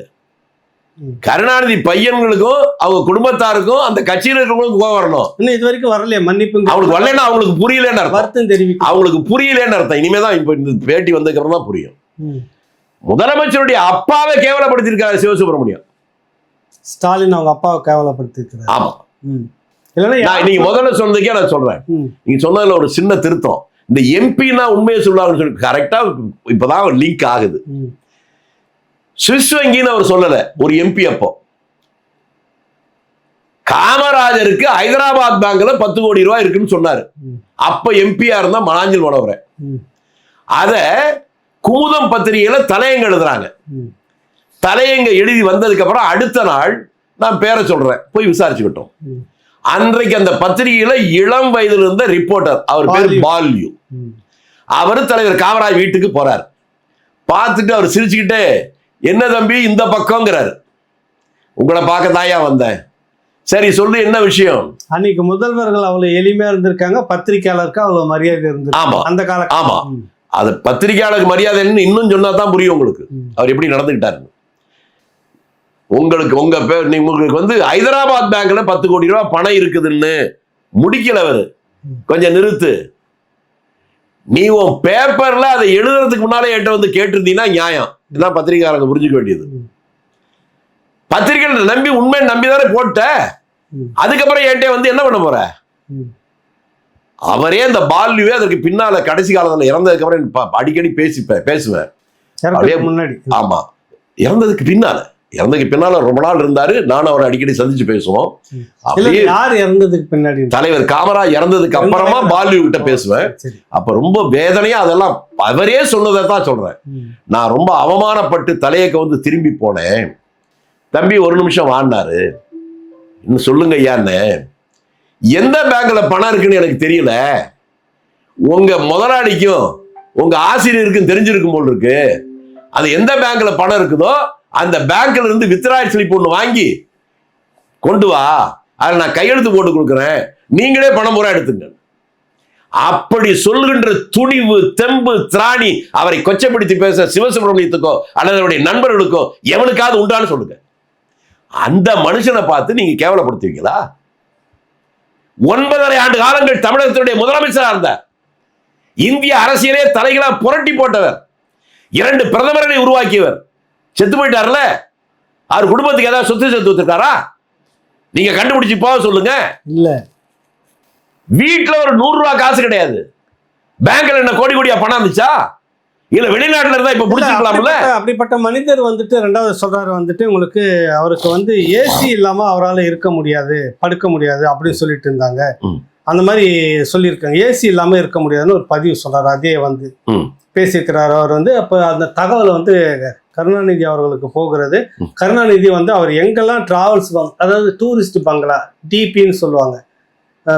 கருணாநிதி பையன்களுக்கும் அவங்க குடும்பத்தாருக்கும் அந்த கட்சியில் இருக்கிறவங்களுக்கும் கோபம் வரணும். இன்னும் இது வரைக்கும் வரலையே மன்னிப்பு, அவங்களுக்கு வரலன்னா அவங்களுக்கு புரியலன்னு அர்த்தம் தெரிவிக்கும், அவங்களுக்கு புரியலன்னு அர்த்தம். இனிமேதான் இப்ப இந்த பேட்டி வந்ததுக்கு தான் புரியும். முதலமைச்சருடைய அப்பாவை கேவலப்படுத்திருக்காரு சிவசுப்பிரமணியம். ஸ்டாலின் அவங்க அப்பாவை கேவலப்படுத்திருக்காரு. ஆமா, நீங்க முதல்ல சொன்னதுக்கே நான் சொல்றேன், நீங்க சொன்னதுல ஒரு சின்ன திருத்தம். இந்த எம்பினா உண்மையை சொல்லுவாங்கன்னு சொல்லி கரெக்டா இப்பதான் லிங்க் ஆகுது. சுவிஸ் வங்கின்னு அவர் சொல்லல, ஒரு எம்பி. அப்போ காமராஜருக்கு ஹைதராபாத் பேங்க்ல 10 கோடி ரூபாய் இருக்குன்னு சொன்னாரு. அப்ப எம்பியா இருந்தா மலாஞ்சல் மனோகரன். அத குமுதம் பத்திரிகையில தலையங்க எழுதுறாங்க. தலையங்க எழுதி வந்ததுக்கு அப்புறம் அடுத்த நாள் நான் பேரை சொல்றேன், போய் விசாரிச்சுக்கிட்டோம். அன்றைக்கு அந்த பத்திரிகையில இளம் வயதில் இருந்த ரிப்போர்ட்டர், அவர் பேர் பால்யூ, அவரு தலைவர் காமராஜ் வீட்டுக்கு போறார். பார்த்துட்டு அவர் சிரிச்சுக்கிட்டே, என்ன தம்பி இந்த பக்கம்ங்கிறாரு, உங்களை பார்க்க தாயா வந்தேன், சரி சொல்லு, என்ன விஷயம்? அன்னைக்கு முதல்வர்கள் அவ்வளவு எளிமையா இருந்திருக்காங்க, பத்திரிகையாளருக்கு அவ்வளவு மரியாதை இருந்திருக்கு ஆமா அந்த கால. ஆமா, அது பத்திரிகையாளருக்கு மரியாதை இன்னும் சொன்னா தான் புரியும் உங்களுக்கு அவர் எப்படி நடந்துகிட்டாரு. உங்களுக்கு உங்களுக்கு வந்து ஹைதராபாத் பேங்க்ல 10 கோடி ரூபாய் பணம் இருக்குதுன்னு முடிக்கல அவரு. கொஞ்சம் நிறுத்து. நீ உன் பேப்பர்ல அதை எழுதுறதுக்கு முன்னாலே என்கிட்ட வந்து கேட்டிருந்தீங்கன்னா நியாயம். இதுதான் பத்திரிகையாளர்கள் புரிஞ்சுக்க வேண்டியது. பத்திரிகைகள் நம்பி உண்மை நம்பிதானே போட்ட. அதுக்கப்புறம் என்கிட்ட வந்து என்ன பண்ண போற? அவரே அந்த பால்யூவே அதற்கு பின்னால கடைசி காலத்துல இறந்ததுக்கு அப்புறம் அடிக்கடி பேசுவேன் முன்னாடி. ஆமா, இறந்ததுக்கு பின்னால ரொம்ப நாள் இருந்தாரு. நானும் அவரை அடிக்கடி சந்திச்சு பேசுவோம். யார் இறந்ததுக்கு பின்னாடி? தலைவர் காமராஜ் இறந்ததுக்கு அப்புறமா பால்யூ கிட்ட பேசுவேன். அப்ப ரொம்ப வேதனையா அதெல்லாம் அவரே சொன்னதை தான் சொல்றேன். நான் ரொம்ப அவமானப்பட்டு தலையை வந்து திரும்பி போனேன். தம்பி ஒரு நிமிஷம் வாழ்ந்தாரு, இன்னும் சொல்லுங்க ஐயான்னு. எந்த பேங்க்ல பணம் இருக்குன்னு எனக்கு தெரியல. உங்க முதலாளிக்கும் உங்க ஆசிரியருக்கும் தெரிஞ்சிருக்கும் போல் இருக்கு. அது எந்த பேங்க்ல பணம் இருக்குதோ அந்த பேங்க்ல இருந்து வித்ட்ராயல் ஸ்லிப் ஒன்று வாங்கி கொண்டு வா, அதில் நான் கையெழுத்து போட்டு கொடுக்குறேன், நீங்களே பணம் பூரா எடுத்துங்க. அப்படி சொல்லுகின்ற துணிவு, தெம்பு, திராணி அவரை கொச்சப்படுத்தி பேச சிவசுப்ரமணியத்துக்கோ அல்லது அவருடைய நண்பர்களுக்கோ எவனுக்காவது உண்டான்னு சொல்லுங்க. அந்த மனுஷனை பார்த்து நீங்க கேவலப்படுத்துவீங்களா? 9.5 ஆண்டு காலங்கள் தமிழகத்தினுடைய முதலமைச்சராக இருந்தார். இந்திய அரசியலே தலைகளா புரட்டி போட்டவர், 2 பிரதமர்களை உருவாக்கியவர். செத்து போயிட்டார்ல, அவர் குடும்பத்துக்கு ஏதாவது சொத்து சேர்த்து வச்சிருக்காரா? நீங்க கண்டுபிடிச்சு போக சொல்லுங்க. இல்ல, வீட்டுல ஒரு 100 ரூபாய் காசு கிடையாது. பேங்க்ல என்ன கோடி கோடியா பணம் இருந்துச்சா? இல்ல வெளிநாட்டுல இருந்தா இப்ப புடிச்சிருக்கலாம்ல. அப்படிப்பட்ட மனிதர் வந்துட்டு ரெண்டாவது சொல்றாரு வந்துட்டு உங்களுக்கு அவருக்கு வந்து ஏசி இல்லாம அவரால் இருக்க முடியாது, படுக்க முடியாது அப்படின்னு சொல்லிட்டு இருந்தாங்க. அந்த மாதிரி சொல்லியிருக்காங்க. ஏசி இல்லாம இருக்க முடியாதுன்னு ஒரு பதிவு சொல்றாரு. அதே வந்து பேசியிருக்கிறார் அவர் வந்து. அப்ப அந்த தகவல் வந்து கருணாநிதி அவர்களுக்கு போகிறது. கருணாநிதி வந்து அவர் எங்கெல்லாம் டிராவல்ஸ் அதாவது டூரிஸ்ட் பங்களா டிபின்னு சொல்லுவாங்க,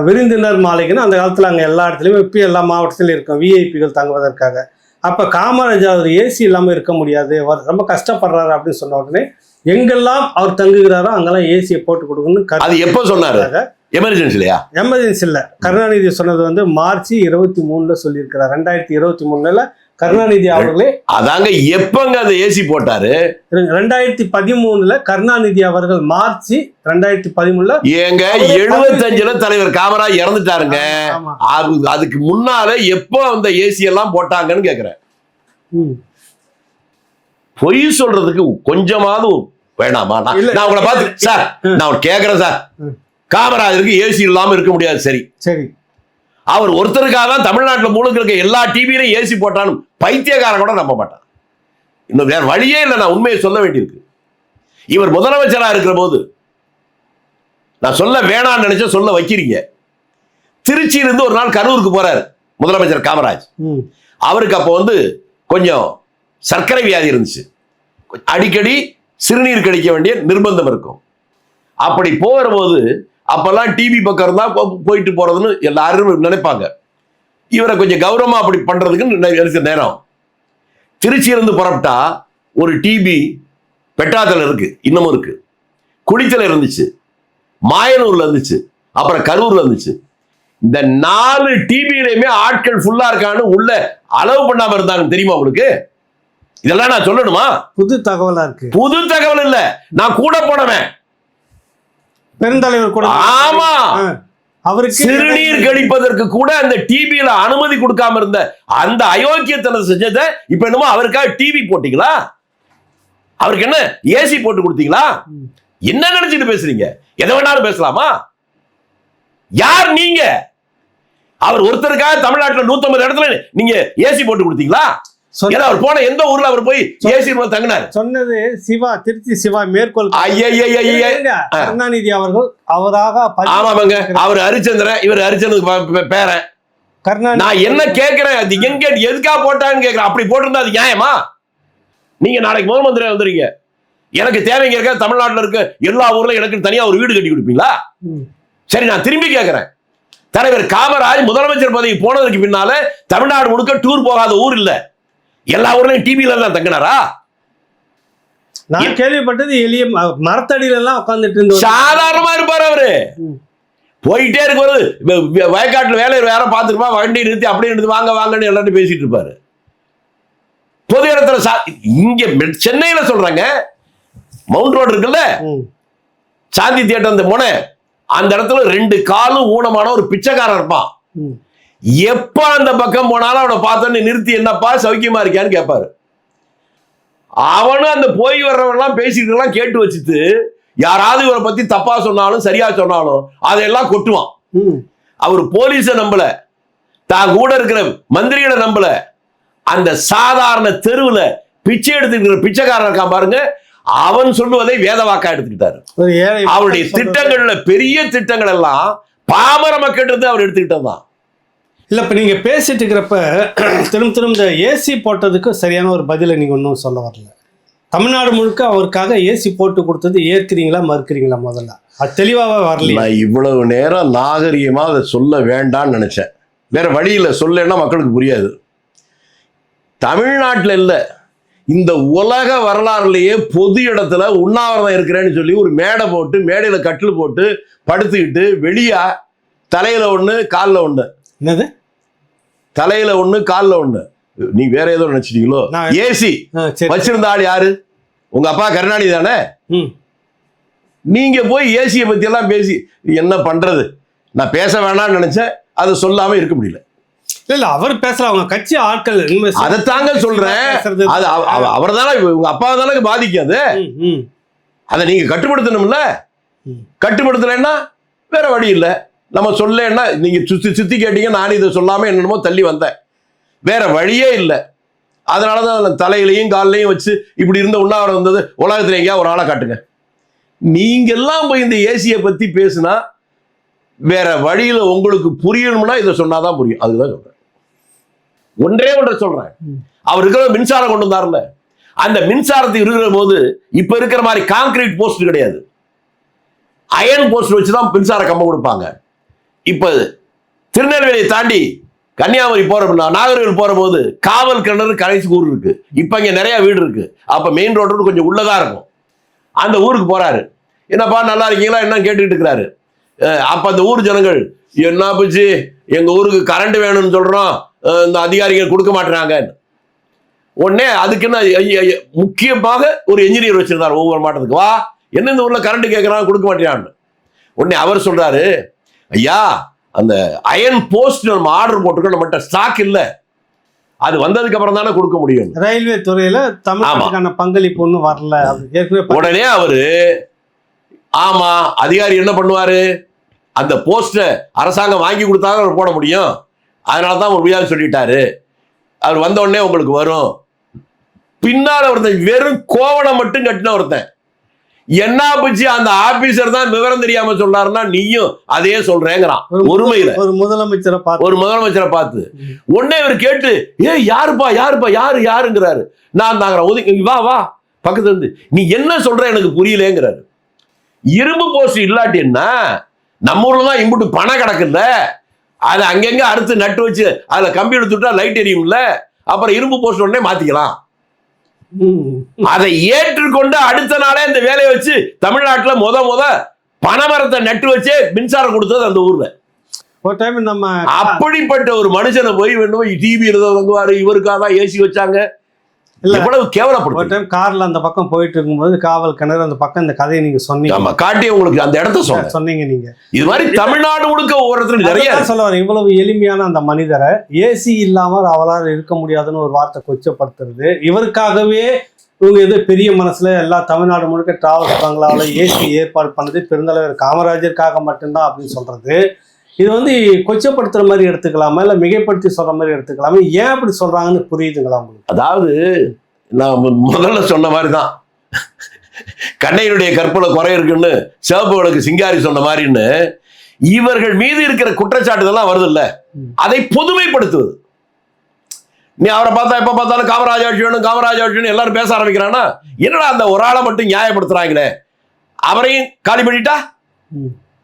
விருந்தினர் மாளிகைன்னு அந்த காலத்துல அங்க எல்லா இடத்துலயுமே இப்ப எல்லா மாவட்டத்திலும் இருக்கும் விஐபிகள் தங்குவதற்காக. அப்ப காமராஜர் அவர் ஏசி இல்லாம இருக்க முடியாது, அவர் ரொம்ப கஷ்டப்படுறாரு அப்படின்னு சொன்ன உடனே எங்கெல்லாம் அவர் தங்குகிறாரோ அங்கெல்லாம் ஏசியை போட்டு கொடுக்கணும். அது எப்போ சொன்னாரு? எமர்ஜென்சிலையா? எமர்ஜென்சி இல்ல, கருணாநிதி சொன்னது வந்து மார்ச் 23 சொல்லியிருக்கிறார். 2023 கருணாநிதி அவர்களே. அதாங்க எப்பங்க அந்த ஏசி போட்டாரு? 2013 கருணாநிதி அவர்கள் மார்ச் 2013 ஏங்க 75 தலைவர் காமராஜ் இறந்துட்டாருங்க. அதுக்கு முன்னால எப்போ அந்த ஏசி எல்லாம் போட்டாங்கன்னு கேக்குறேன். பொய் சொல்றதுக்கு கொஞ்சமாவது வேணாமா? நான் உங்களை பார்த்து சார் நான் கேக்குறேன் சார், காமராஜருக்கு ஏசி இல்லாம இருக்க முடியாது. சரி சரி, அவர் ஒருத்தருக்காக தான் தமிழ்நாட்டில் முழுக்க இருக்க எல்லா டிவிலையும் ஏசி போட்டாலும் பைத்தியக்காரன் கூட நம்ப மாட்டான். இன்னும் வேற வழியே இல்லை, நான் உண்மையை சொல்ல வேண்டியிருக்கு. இவர் முதலமைச்சராக இருக்கிற போது நான் சொல்ல வேணான்னு நினைச்ச சொல்ல வைக்கிறீங்க. திருச்சியிலிருந்து ஒரு நாள் கரூருக்கு போறாரு முதலமைச்சர் காமராஜ். அவருக்கு அப்போ வந்து கொஞ்சம் சர்க்கரை வியாதி இருந்துச்சு, அடிக்கடி சிறுநீர் கழிக்க வேண்டிய நிர்பந்தம் இருக்கும். அப்படி போகிற போது அப்பெல்லாம் டிவி பக்கம் இருந்தா போயிட்டு போறதுன்னு எல்லாரும் நினைப்பாங்க. இவரை கொஞ்சம் கௌரவமா அப்படி பண்றதுக்கு நேரம். திருச்சியிலிருந்து புறப்பட்டா ஒரு டிபி பெட்டாத்தல இருக்கு, இன்னமும் இருக்கு, குளித்தல இருந்துச்சு, மாயனூர்ல இருந்துச்சு, அப்புறம் கரூர்ல இருந்துச்சு. இந்த 4 டிபியிலுமே ஆட்கள் ஃபுல்லா இருக்கான்னு உள்ள அளவு பண்ணாம இருந்தாங்க. தெரியுமா உங்களுக்கு? இதெல்லாம் நான் சொல்லணுமா? புது தகவலா இருக்கு. புது தகவல் இல்ல, நான் கூட போனவன். பெருந்தலைவர் கூட. ஆமா, அவருக்கு சிறுநீர் கழிப்பதற்கு கூட அந்த டிவியில அனுமதி கொடுக்காம இருந்த அந்த அயோக்கியத்தனை செஞ்சதை இப்ப என்னமோ அவருக்காக டிவி போட்டீங்களா? அவருக்கு என்ன ஏசி போட்டு கொடுத்தீங்களா? என்ன நினைச்சிட்டு பேசுறீங்க? எதை வேணாலும் பேசலாமா? யார் நீங்க? அவர் ஒருத்தருக்காக தமிழ்நாட்டில் 150 இடத்துல நீங்க ஏசி போட்டு கொடுத்தீங்களா? அவர் போன எந்த ஊர்ல அவர் போய் ஏசி ரூம்ல தங்கினார்? சொன்னது சிவா, திருச்சி சிவா மேற்கோள். கருணாநிதி அவர்கள் அவராக. ஆமாங்க, அவர் ஹரிச்சந்திரன், இவர் ஹரிச்சந்திரன் பேரன். நான் என்ன கேட்கிறேன், அது எங்க எதுக்கா போட்டான்னு கேட்கிறேன். அப்படி போட்டிருந்தா அது நியாயமா? நீங்க நாளைக்கு முதல் மந்திரி வந்துறீங்க, எனக்கு தேவைங்க இருக்க தமிழ்நாட்டில் இருக்க எல்லா ஊர்ல எனக்கு தனியா ஒரு வீடு கட்டி கொடுப்பீங்களா? சரி, நான் திரும்பி கேட்கிறேன், தலைவர் காமராஜ் முதலமைச்சர் பதவி போனதுக்கு பின்னால தமிழ்நாடு முழுக்க டூர் போகாத ஊர் இல்ல, எல்லா ஊர்லயும் டிவில தான் தங்கினாரா? நான் கேள்விப்பட்டது எளிய மரத்தடியில எல்லாம் உட்காந்துட்டு இருந்த சாதாரணமா இருப்பாரு அவரு. போயிட்டே இருக்கும்போது வயக்காட்டுல வேலை வேற பார்த்துருப்பா, வண்டி நிறுத்தி அப்படியே எடுத்து வாங்க வாங்கன்னு எல்லாரும் பேசிட்டு இருப்பாரு. பொது இடத்துல இங்க சென்னையில சொல்றாங்க, மவுண்ட் ரோடு இருக்குல்ல, சாந்தி தியேட்டர் அந்த முனை, அந்த இடத்துல 2 காலும் ஊனமான ஒரு பிச்சைக்காரன் இருப்பான். எப்ப அந்த பக்கம் போனாலும் அவனை பார்த்தோன்னு நிறுத்தி என்னப்பா சௌக்கியமா இருக்கியான்னு கேட்பாரு. அவனும் அந்த போய் வர்றவெல்லாம் பேசிட்டு எல்லாம் கேட்டு வச்சுட்டு யாராவது இவரை பத்தி தப்பா சொன்னாலும் சரியா சொன்னாலும் அதையெல்லாம் கொட்டுவான். அவர் போலீஸை நம்பல, தான் கூட இருக்கிற மந்திரிகளை நம்பல, அந்த சாதாரண தெருவுல பிச்சை எடுத்துக்கிற பிச்சைக்காரன் இருக்கான் பாருங்க, அவன் சொல்லுவதை வேதவாக்கா எடுத்துக்கிட்டாரு. அவருடைய திட்டங்கள்ல பெரிய திட்டங்கள் எல்லாம் பாமர மக்கள் அவர் எடுத்துக்கிட்டதான். இல்ல இப்ப நீங்க பேசிட்டு இருக்கிறப்ப திரும்ப இந்த ஏசி போட்டதுக்கு சரியான ஒரு பதிலை நீங்க ஒன்றும் சொல்ல வரல. தமிழ்நாடு முழுக்க அவருக்காக ஏசி போட்டு கொடுத்தது ஏற்கிறீங்களா மறுக்கிறீங்களா? முதல்ல அது தெளிவாக வரல. நான் இவ்வளவு நேரம் நாகரிகமா அதை சொல்ல வேண்டாம்னு நினைச்சேன். வேற வழியில சொல்லலைன்னா மக்களுக்கு புரியாது. தமிழ்நாட்டில் இல்ல, இந்த உலக வரலாறுலேயே பொது இடத்துல உண்ணாவிரதம் இருக்கிறேன்னு சொல்லி ஒரு மேடை போட்டு மேடையில கட்டில் போட்டு படுத்துக்கிட்டு வெளியா தலையில ஒண்ணு காலில் ஒண்ணு, என்னது தலையில ஒண்ணு காலில் ஒண்ணு, நீ வேற ஏதோ நினைச்சிட்டீங்களோ? ஏசி வச்சிருந்த ஆள் யாரு? உங்க அப்பா கருணாநிதி தானே? நீங்க போய் ஏசியை பத்தி எல்லாம் பேசி என்ன பண்றது? நான் பேச வேணாம்னு நினைச்சேன், அதை சொல்லாம இருக்க முடியல. இல்ல அவர் பேசல, அவங்க கட்சி ஆட்கள் அதைத்தாங்க சொல்றேன். அது அவர் தானே, உங்க அப்பா தானே பாதிக்காது. அதை நீங்க கட்டுப்படுத்தணும்ல. கட்டுப்படுத்தலைன்னா வேற வழி இல்லை. நம்ம சொல்லலைன்னா நீங்க சுத்தி கேட்டீங்க, நான் இதை சொல்லாம என்னென்னமோ தள்ளி வந்தேன். வேற வழியே இல்லை. அதனாலதான் தலையிலையும் காலையும் வச்சு இப்படி இருந்த உண்ணாவிரதம் வந்தது. உலகத்துல எங்கேயா ஒரு ஆளை காட்டுங்க. நீங்க எல்லாம் போய் இந்த ஏசியை பத்தி பேசுனா வேற வழியில உங்களுக்கு புரியணும்னா இதை சொன்னாதான் புரியும். அதுதான் சொல்றேன். ஒன்றே சொல்றேன். அவர் இருக்கிற மின்சாரம் கொண்டு வந்தார்ல, அந்த மின்சாரத்தை இருக்கிற போது இப்ப இருக்கிற மாதிரி கான்கிரீட் போஸ்ட் கிடையாது, அயன் போஸ்ட் வச்சுதான் மின்சார கம்பம் கொடுப்பாங்க. இப்ப திருநெல்வேலியை தாண்டி கன்னியாகுமரி போற நாகர்கோவில் போற போது காவல் கிணறு கடைசி ஊர் இருக்கு. இப்ப இங்க நிறைய வீடு இருக்கு. அப்ப மெயின் ரோடு கொஞ்சம் உள்ளதா இருக்கும். அந்த ஊருக்கு போறாரு. என்னப்பா நல்லா இருக்கீங்களா என்ன கேட்டுக்கிட்டு இருக்கிறாரு. அப்ப அந்த ஊர் ஜனங்கள், என்ன போச்சு எங்க ஊருக்கு கரண்ட் வேணும்னு சொல்றோம், இந்த அதிகாரிகள் கொடுக்க மாட்டாங்க. உடனே அதுக்குன்னு முக்கியமாக ஒரு என்ஜினியர் வச்சிருந்தார் ஒவ்வொரு மாவட்டத்துக்கு. வா, என்ன இந்த ஊர்ல கரண்ட் கேட்கறாங்க கொடுக்க மாட்டேறான்னு. உடனே அவர் சொல்றாரு, ஐயா அந்த அயன் போஸ்ட் நம்ம ஆர்டர் போட்டுக்கோ, நம்மகிட்ட ஸ்டாக் இல்ல, அது வந்ததுக்கு அப்புறம் தானே கொடுக்க முடியும். ரயில்வே துறையில தமிழ்நாட்டுக்கான பங்களிப்பு ஒன்றும் வரல. உடனே அவரு ஆமா, அதிகாரி என்ன பண்ணுவாரு, அந்த போஸ்ட அரசாங்கம் வாங்கி கொடுத்தாங்க அவர் போட முடியும், அதனாலதான் ஒரு விழா சொல்லிட்டாரு, அவர் வந்த உடனே உங்களுக்கு வரும். பின்னால ஒருத்தன் வெறும் கோவணம் மட்டும் கட்டின ஒருத்தன் என்ன பிச்சு அந்த ஆபீசர் தான் விவரம் தெரியாம சொல்றாருன்னா நீயும் அதே சொல்றேங்கிறான். ஒருமையில ஒரு முதலமைச்சரை பார்த்து உடனே இவர் கேட்டு, யாருப்பா யாருப்பா யாரு யாருங்கிறாரு. நான் தாங்கிறேன், ஒதுக்கி வா வா பக்கத்துல இருந்து, நீ என்ன சொல்ற எனக்கு புரியலேங்கிறாரு. இரும்பு போஸ்ட் இல்லாட்டி என்ன, நம்ம ஊர்ல தான் இம்புட்டு பணம் கிடக்குல்ல, அதை அங்கங்க அறுத்து நட்டு வச்சு அதுல கம்பி எடுத்துட்டா லைட் எரியும்ல, அப்புறம் இரும்பு போஸ்ட் உடனே மாத்திக்கலாம். அதை ஏற்றுக்கொண்டு அடுத்த நாளே இந்த வேலையை வச்சு தமிழ்நாட்டுல முத பனைமரத்தை நட்டு வச்சே மின்சாரம் கொடுத்தது அந்த ஊர்ல. ஒரு டைம் நம்ம அப்படிப்பட்ட ஒரு மனுஷனை போய் வேணும் டிவியில வாங்குவாரு, இவருக்காக தான் ஏசி வச்சாங்க. எவ்வளவு கேவலப்படும். ஒரு டைம் கார்ல அந்த பக்கம் போயிட்டு இருக்கும்போது காவல் கிணறு அந்த பக்கம் இந்த கதையை நீங்க சொன்னீங்க. ஆமா, காட்டி உங்களுக்கு அந்த இடத்த சொன்னீங்க நீங்க. இது மாதிரி தமிழ்நாடு முழுக்க ஒவ்வொருத்தரும் நிறைய சொல்ல வர. இவ்வளவு எளிமையான அந்த மனிதரை ஏசி இல்லாமல் அவளால் இருக்க முடியாதுன்னு ஒரு வார்த்தை கொச்சப்படுத்துறது, இவருக்காகவே இவங்க ஏதோ பெரிய மனசுல எல்லா தமிழ்நாடு முழுக்க டிராவல்ஸ் பங்களாவில் ஏசி ஏற்பாடு பண்ணது பெருந்தலைவர் காமராஜருக்காக மட்டும்தான் அப்படின்னு சொல்றது, இது வந்து கொச்சப்படுத்துற மாதிரி எடுத்துக்கலாமா இல்ல மிகைப்படுத்தி சொல்ற மாதிரி எடுத்துக்கலாமா? ஏன் அப்படி சொல்றாங்கன்னு புரியுதுங்களா உங்களுக்கு? அதாவது நான் முதல்ல சொன்ன மாதிரிதான், கண்ணையினுடைய கற்பனை குறை இருக்குன்னு சிவப்புகளுக்கு சிங்காரி சொன்ன மாதிரின்னு இவர்கள் மீது இருக்கிற குற்றச்சாட்டுதெல்லாம் வருது இல்ல, அதை பொதுமைப்படுத்துவது. நீ அவரை பார்த்தா எப்ப பார்த்தாலும் காமராஜ் ஆட்சி வேணும் காமராஜ் ஆட்சி வேணும் எல்லாரும் பேச ஆரம்பிக்கிறானா, என்னடா அந்த ஒரு ஆளை மட்டும் நியாயப்படுத்துறாங்களே, அவரையும் காலி பண்ணிட்டா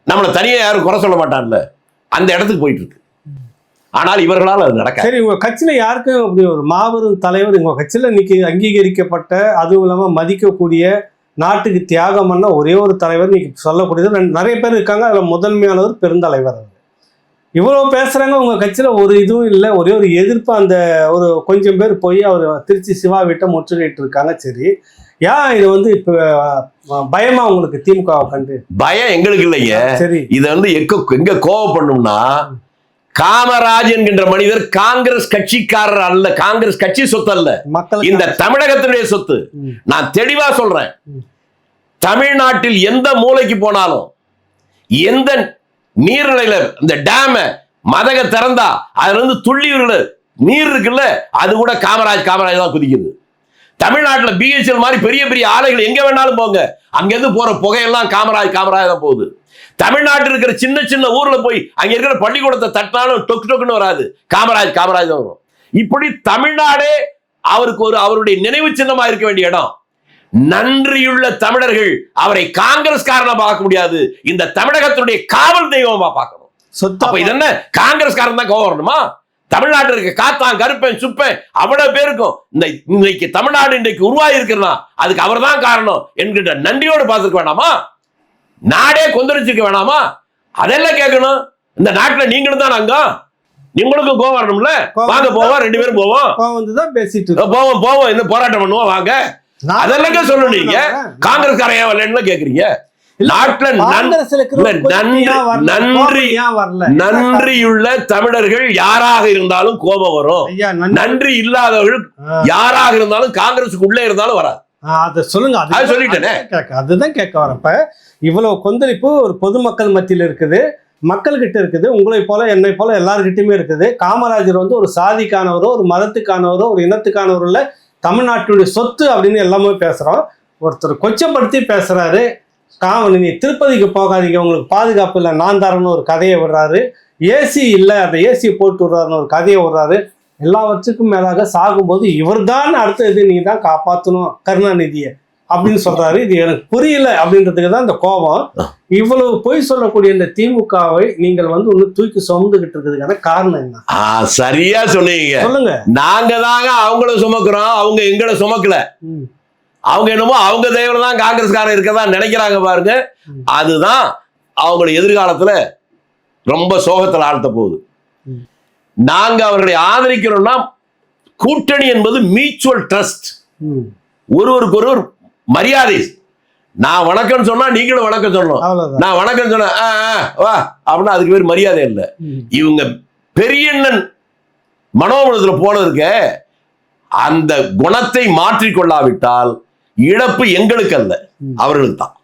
நம்மளை தனியா யாரும் குறை சொல்ல மாட்டான்ல, அந்த இடத்துக்கு போயிட்டு இருக்கு. ஆனால் இவர்களால் அது நடக்க. சரி, உங்க கட்சியில யாருக்கும் அப்படி ஒரு மாபெரும் தலைவர் உங்க கட்சியில இன்னைக்கு அங்கீகரிக்கப்பட்ட, அதுவும் இல்லாம மதிக்கக்கூடிய, நாட்டுக்கு தியாகம் பண்ண ஒரே ஒரு தலைவர் இன்னைக்கு சொல்லக்கூடியது நிறைய பேர் இருக்காங்க. அதுல முதன்மையானவர் பெருந்தலைவர். இவ்வளவு பேசுறாங்க, உங்க கட்சியில ஒரு இதுவும் இல்லை, ஒரே ஒரு எதிர்ப்பு. அந்த ஒரு கொஞ்சம் பேர் போய் அவர் திருச்சி சிவா வீட்டை முற்றுகையிட்டு இருக்காங்க. சரி, ஏன் இது வந்து இப்ப பயமா உங்களுக்கு திமுகவை கண்டு? பயம் எங்களுக்கு இல்லைங்க. சரி, இதை வந்து எங்க கோவப்படணும்னா, காமராஜ் என்கின்ற மனிதர் காங்கிரஸ் கட்சிக்காரர் அல்ல, காங்கிரஸ் கட்சி சொத்து அல்ல, மக்கள் இந்த தமிழகத்தினுடைய சொத்து. நான் தெளிவா சொல்றேன், தமிழ்நாட்டில் எந்த மூலைக்கு போனாலும், எந்த நீர்நிலையில இந்த டேம மதக திறந்தா அதுல இருந்து துள்ளி நீர் இருக்குல்ல, அது கூட காமராஜ் தான் குதிக்குது. தமிழ்நாட்டில் பிஹெச்எல் மாதிரி பெரிய பெரிய ஆலைகள் எங்க வேணாலும் போங்க, அங்கிருந்து போற புகையெல்லாம் காமராஜ் தான் போகுது. தமிழ்நாட்டில் இருக்கிற சின்ன சின்ன ஊர்ல போய் அங்க இருக்கிற பள்ளிக்கூடத்தை தட்டினாலும் டொக்கு டொக்குன்னு வராது, காமராஜ் தான் வரும். இப்படி தமிழ்நாடே அவருடைய நினைவு சின்னமா இருக்க வேண்டிய இடம். நன்றியுள்ள தமிழர்கள் அவரை காங்கிரஸ்காரனா பார்க்க முடியாது, இந்த தமிழகத்தினுடைய காவல் தெய்வமா பார்க்கணும். அப்ப இது என்ன, காங்கிரஸ்காரன் தான் கோவம் வரணுமா? தமிழ்நாட்டில் இருக்க காத்தான், கருப்பன், சுப்பன் அவ்வளவு பேருக்கும் இன்னைக்கு தமிழ்நாடு இன்றைக்கு உருவாகி இருக்கிறனா அதுக்கு அவர் தான் காரணம் என்கின்ற நன்றியோடு பார்த்துக்க வேணாமா? நாடே கொந்தளிச்சிருக்க வேணாமா? அதெல்லாம் கேட்கணும். இந்த நாட்டில் நீங்களும் தான் அங்க, நீங்களுக்கும் கோவம் வரணும்ல. வாங்க போவோம், 2 பேரும் போவோம், பேசிட்டு போவோம், இந்த போராட்டம் பண்ணுவோம் வாங்க. அதெல்லாம் சொல்லணும். நீங்க காங்கிரஸ்காரன் வரலன்னு கேக்குறீங்க. நன்றியுள்ள தமிழர்கள் யாராக இருந்தாலும் கோபம் வரும். நன்றி இல்லாதவர்கள் யாராக இருந்தாலும் காங்கிரஸுக்கு உள்ளே இருந்தாலும் வராது. அதை சொல்லுங்க. அதுதான் கேட்க வரப்ப இவ்வளவு கொந்தளிப்பு ஒரு பொதுமக்கள் மத்தியில் இருக்குது, மக்கள் கிட்ட இருக்குது, உங்களை போல என்னை போல எல்லார்கிட்டயுமே இருக்குது. காமராஜர் வந்து ஒரு சாதிக்கானவரோ, ஒரு மதத்துக்கானவரோ, ஒரு இனத்துக்கானவரோ இல்ல, தமிழ்நாட்டுடைய சொத்து அப்படின்னு எல்லாமே பேசுறோம். ஒருத்தர் கொச்சப்படுத்தி பேசுறாரு. நீ திருப்பதிக்கு போகாதீங்க, உங்களுக்கு பாதுகாப்பு இல்லை, நான் தரேன்னு ஒரு கதையை விடுறாரு. ஏசி இல்லை, அந்த ஏசியை போட்டு விடுறாருன்னு ஒரு கதையை விடுறாரு. எல்லாவற்றுக்கும் மேலாக சாகும்போது இவர் தான் அடுத்தது, நீ தான் காப்பாற்றணும் கருணாநிதியை அப்படின்னு சொல்றாரு. இது எனக்கு புரியல அப்படின்றதுக்கு தான் இந்த கோபம். இவ்வளவு பொய் சொல்லக்கூடிய இந்த திமுகவை நீங்கள் வந்து ஒண்ணு தூக்கி சுமந்துகிட்டு இருக்கிறதுக்கான காரணம் என்ன? சரியா சொன்னீங்க. சொல்லுங்க. நாங்க தாங்க அவங்கள சுமக்கிறோம், அவங்க எங்களை சுமக்கல. அவங்க என்னமோ அவங்க தெய்வம் தான் காங்கிரஸ்காரன் இருக்கதான் நினைக்கிறாங்க பாருங்க. அதுதான் அவங்களை எதிர்காலத்துல ரொம்ப சோகத்தில் ஆழ்த்த போகுது. நாங்க அவர்களை ஆதரிக்கிறோம்னா, கூட்டணி என்பது மியூச்சுவல் ட்ரஸ்ட், ஒருவருக்கு ஒருவர் மரியாதை. நான் வணக்கம் சொன்னா நீங்களும் வணக்கம் சொல்லணும், நான் வணக்கம் சொன்ன வா அப்படின்னா அதுக்கு பேர் மரியாதை இல்லை. இவங்க பெரியண்ணன் மனோபலத்துல போனதுக்கு அந்த குணத்தை மாற்றிக்கொள்ளாவிட்டால் இழப்பு எங்களுக்கு அல்ல, அவர்களுக்கு தான்.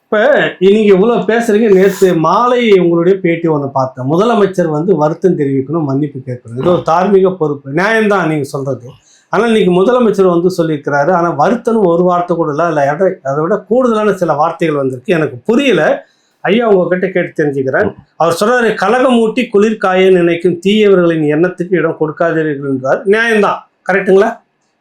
இப்ப நீங்க இவ்வளவு பேசுறீங்க. நேற்று மாலை உங்களுடைய பேட்டி ஒன்று பார்த்தேன். முதலமைச்சர் வந்து வருத்தம் தெரிவிக்கணும், மன்னிப்பு கேட்கணும், இது ஒரு தார்மீக பொறுப்பு, நியாயம்தான் நீங்க சொல்றது. ஆனால் இன்னைக்கு முதலமைச்சர் வந்து சொல்லியிருக்கிறாரு. ஆனால் வருத்தம் ஒரு வார்த்தை கூட இல்லை, இல்லை அதை விட கூடுதலான சில வார்த்தைகள் வந்திருக்கு. எனக்கு புரியல. ஐயா உங்ககிட்ட கேட்டு தெரிஞ்சுக்கிறேன். அவர் சொல்றாரு, கலகம் மூட்டி குளிர்காய நினைக்கும் தீயவர்களின் எண்ணத்துக்கு இடம் கொடுக்காதீர்கள் என்றார். நியாயம்தான், கரெக்டுங்களா?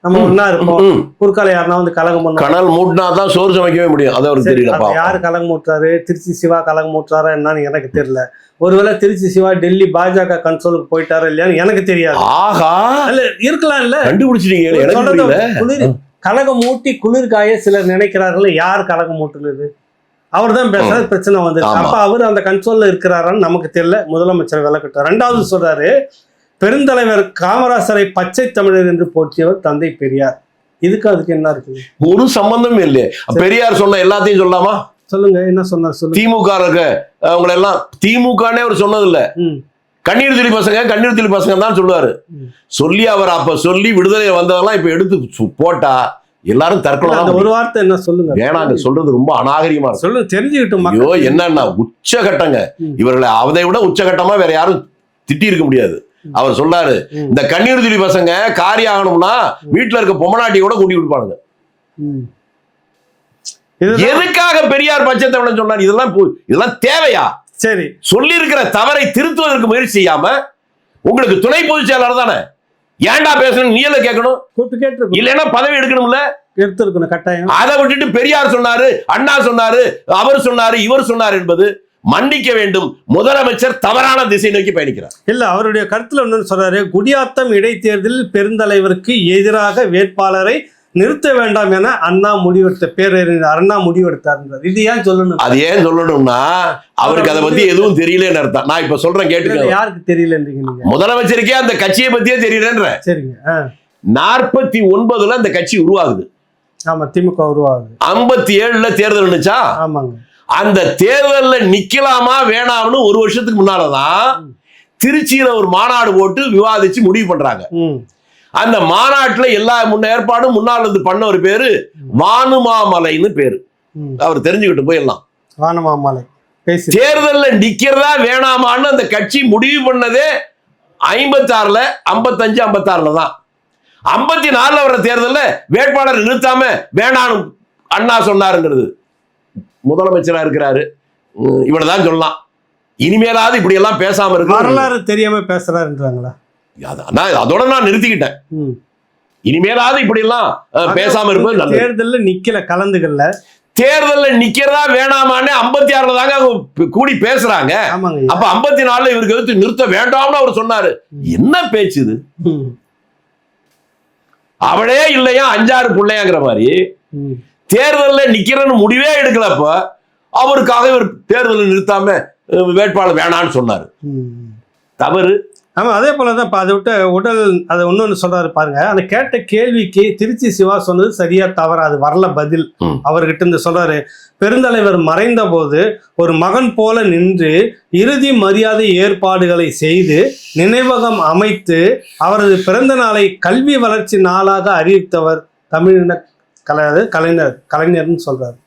நம்ம ஒன்னா இருப்போம், குறுக்கால யாருன்னா வந்து கலகம் பண்ண, கனல் மூட்டினாதான் சோறு சமைக்கவே முடியும். அது அவருக்கு தெரியல. யாரு கலகம் மூட்டுறாரு? திருச்சி சிவா கலகம் மூட்டுறாரா என்னன்னு எனக்கு தெரியல. ஒருவேளை திருச்சி சிவா டெல்லி பாஜக கன்ட்ரோலுக்கு போயிட்டாரா இல்லையான்னு எனக்கு தெரியாது. ஆஹா, இல்ல இருக்கலாம், இல்ல கண்டுபிடிச்சிட்டீங்க. குளிர் கலகம் மூட்டி குளிர்காய சிலர் நினைக்கிறார்கள். யார் கலகம் மூட்டுனது? அவர் தான் பேசுறது, பிரச்சனை வந்தது. அப்ப அவர் அந்த கன்ட்ரோல்ல இருக்கிறாரான்னு நமக்கு தெரியல. முதலமைச்சர் விளக்கட்டார். 2வது சொல்றாரு, பெருந்தலைவர் காமராசரை பச்சை தமிழர் என்று போற்றியவர் தந்தை பெரியார். இதுக்கு அதுக்கு என்ன இருக்கு? ஒரு சம்பந்தம் இல்லையே. பெரியார் சொன்ன எல்லாத்தையும் சொல்லாமா? சொல்லுங்க, என்ன சொன்னார் சொல்லுங்க. திமுக அவங்களை எல்லாம் திமுகனே அவர் சொன்னது இல்ல, கண்ணீர் துளி பசங்க தான் சொல்லுவாரு. சொல்லி அவர் அப்ப சொல்லி விடுதலை வந்ததெல்லாம் இப்ப எடுத்து போட்டா எல்லாரும் தற்கொலை. ஒரு வார்த்தை என்ன சொல்லுங்க. வேணாங்க, சொல்றது ரொம்ப அநாகரிகமா சொல்லுங்க, தெரிஞ்சுக்கிட்டோம். ஐயோ என்னன்னா உச்சகட்டங்க, இவர்களை அதை விட உச்சகட்டமா வேற யாரும் திட்டி இருக்க முடியாது. அவர் சொல்றாரு, இந்த கண்ணீர் துளி பசங்க காரி ஆகணும்னா வீட்டுல இருக்க பொம்மநாட்டி கூட கூட்டி கொடுப்பானுங்க. எதுக்காக பெரியார் பச்சை தமிழன் சொன்னார்? இதெல்லாம் தேவையா? சரி, சொல்லி இருக்கிற தவறை திருத்துவதற்கு முயற்சி செய்யாம, உங்களுக்கு துணை பொதுச் செயலாளர் தானே, ஏன்டா பேசணும் நீ எல்லாம் கேட்கணும், இல்லைன்னா பதவி எடுக்கணும்ல, எடுத்துருக்கணும் கட்டாயம். அதை விட்டுட்டு பெரியார் சொன்னாரு, அண்ணா சொன்னாரு, அவர் சொன்னாரு, இவர் சொன்னார் என்பது மன்னிக்க வேண்டும். முதலமைச்சர் தவறான திசை நோக்கி பயணிக்கிறார். இல்ல, அவருடைய கருத்துல ஒண்ணு சொல்றாரு, குடியாத்தம் இடைத்தேர்தலில் பெருந்தலைவருக்கு எதிராக வேட்பாளரை நிறுத்த வேண்டாம் என அண்ணா முடிவெடுத்த பேரறிஞர் அண்ணா முடிவெடுத்தார். இது ஏன் சொல்லணும்? அது ஏன் சொல்லணும்னா அவருக்கு அதை பத்தி எதுவும் தெரியலன்னு அர்த்தம். நான் இப்ப சொல்றேன் கேட்டுக்க. யாருக்கு தெரியலன்றீங்க நீங்க? முதலமைச்சருக்கே அந்த கட்சியை பத்தியே தெரியலன்ற. சரிங்க. 49 அந்த கட்சி உருவாகுது. ஆமா, திமுக உருவாகுது. 57 தேர்தல் நினைச்சா. ஆமாங்க. அந்த தேர்தல்ல நிக்கலாமா வேணாம்னு ஒரு வருஷத்துக்கு முன்னாலதான் திருச்சியில ஒரு மாநாடு போட்டு விவாதிச்சு முடிவு பண்றாங்க. அந்த மாநாட்டுல எல்லா ஏற்பாடும் முன்னால் இருந்து பண்ண ஒரு பேரு வானுமாமலைன்னு பேரு. அவர் தெரிஞ்சுக்கிட்டு போயிடலாம். வானுமாமலை தேர்தல்ல நிக்கிறதா வேணாமான்னு அந்த கட்சி முடிவு பண்ணதே 56, 55, 56 தான். 54 வர தேர்தல்ல வேட்பாளர் நிறுத்தாம வேணான்னு அண்ணா சொன்னாருங்கிறது. முதலமைச்சரா இருக்கிறாரு, இவ்வளவுதான் சொல்லலாம். இனிமேலாவது இப்படி எல்லாம் பேசாம இருக்கு. வரலாறு தெரியாம பேசுறாருன்றாங்களா? அதோட நான் நிறுத்திக்கிட்டேன். இனிமேலாவது இப்படி எல்லாம் பேசாம இருப்பது. தேர்தல்ல நிக்கல, கலந்துகள்ல தேர்தல்ல நிக்கிறதா வேணாமான்னு 56 தாங்க கூடி பேசுறாங்க. அப்ப 54 இவருக்கு எதிர்த்து நிறுத்த வேண்டாம்னு அவர் சொன்னாரு. என்ன பேச்சு இது? அவளே இல்லையா 5-6 பிள்ளையாங்கிற மாதிரி தேர்தல்ல நிக்கிறன்னு முடிவே எடுக்கலப்ப அவருக்காக இவர் தேர்தலை நிறுத்தாம வேட்பாளர் வேணான்னு சொன்னாரு. தவறு. ஆமா, அதே போலதான் இப்ப அதை விட்டு உடல் அதை ஒண்ணு சொல்றாரு பாருங்க. அந்த கேட்ட கேள்விக்கு திருச்சி சிவா சொன்னது சரியா தவறா, அது வரல பதில் அவர்கிட்ட இருந்து. சொல்றாரு, பெருந்தலைவர் மறைந்த போது ஒரு மகன் போல நின்று இறுதி மரியாதை ஏற்பாடுகளை செய்து நினைவகம் அமைத்து அவரது பிறந்த நாளை கல்வி வளர்ச்சி நாளாக அறிவித்தவர் தமிழின கலைஞர்னு சொல்றாரு.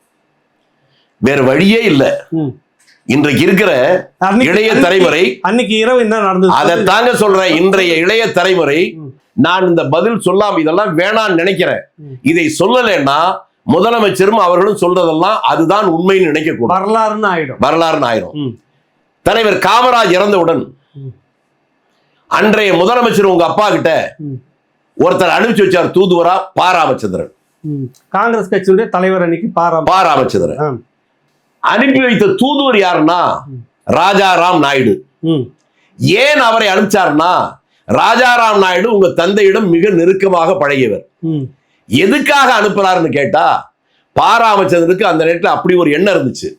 வேற வழியே இல்லை. இன்றைக்கு இருக்கிற இளைய தலைமுறை அன்னைக்கு இரவு என்ன நடந்தது அதைத்தாங்க சொல்றேன். இன்றைய இளைய தலைமுறை நான் இந்த பதில் சொல்லாம இதெல்லாம் வேணான்னு நினைக்கிறேன். இதை சொல்லலைன்னா முதலமைச்சரும் அவர்களும் சொல்றதெல்லாம் அதுதான் உண்மைன்னு நினைக்க கூடாது. வரலாறுன்னு ஆயிடும். தலைவர் காமராஜ் இறந்தவுடன் அன்றைய முதலமைச்சர் உங்க அப்பா கிட்ட ஒருத்தர் அனுப்பிச்சு வச்சார் தூதுவரா, பா. ராமச்சந்திரன். காங்கிரஸ் கட்சியுடைய தலைவர் அன்னைக்கு பா. ராமச்சந்திரன் அனுப்பி வைத்த தூதுவர் யாருன்னா ராஜாராம் நாயுடு. ஏன் அவரை அனுப்பிச்சாருன்னா ராஜாராம் நாயுடு உங்க தந்தையிடம் மிக நெருக்கமாக பழகியவர். எதுக்காக அனுப்புறாருன்னு கேட்டா பா. ராமச்சந்திரனுக்கு அந்த நேரத்தில் அப்படி ஒரு எண்ணம் இருந்துச்சு.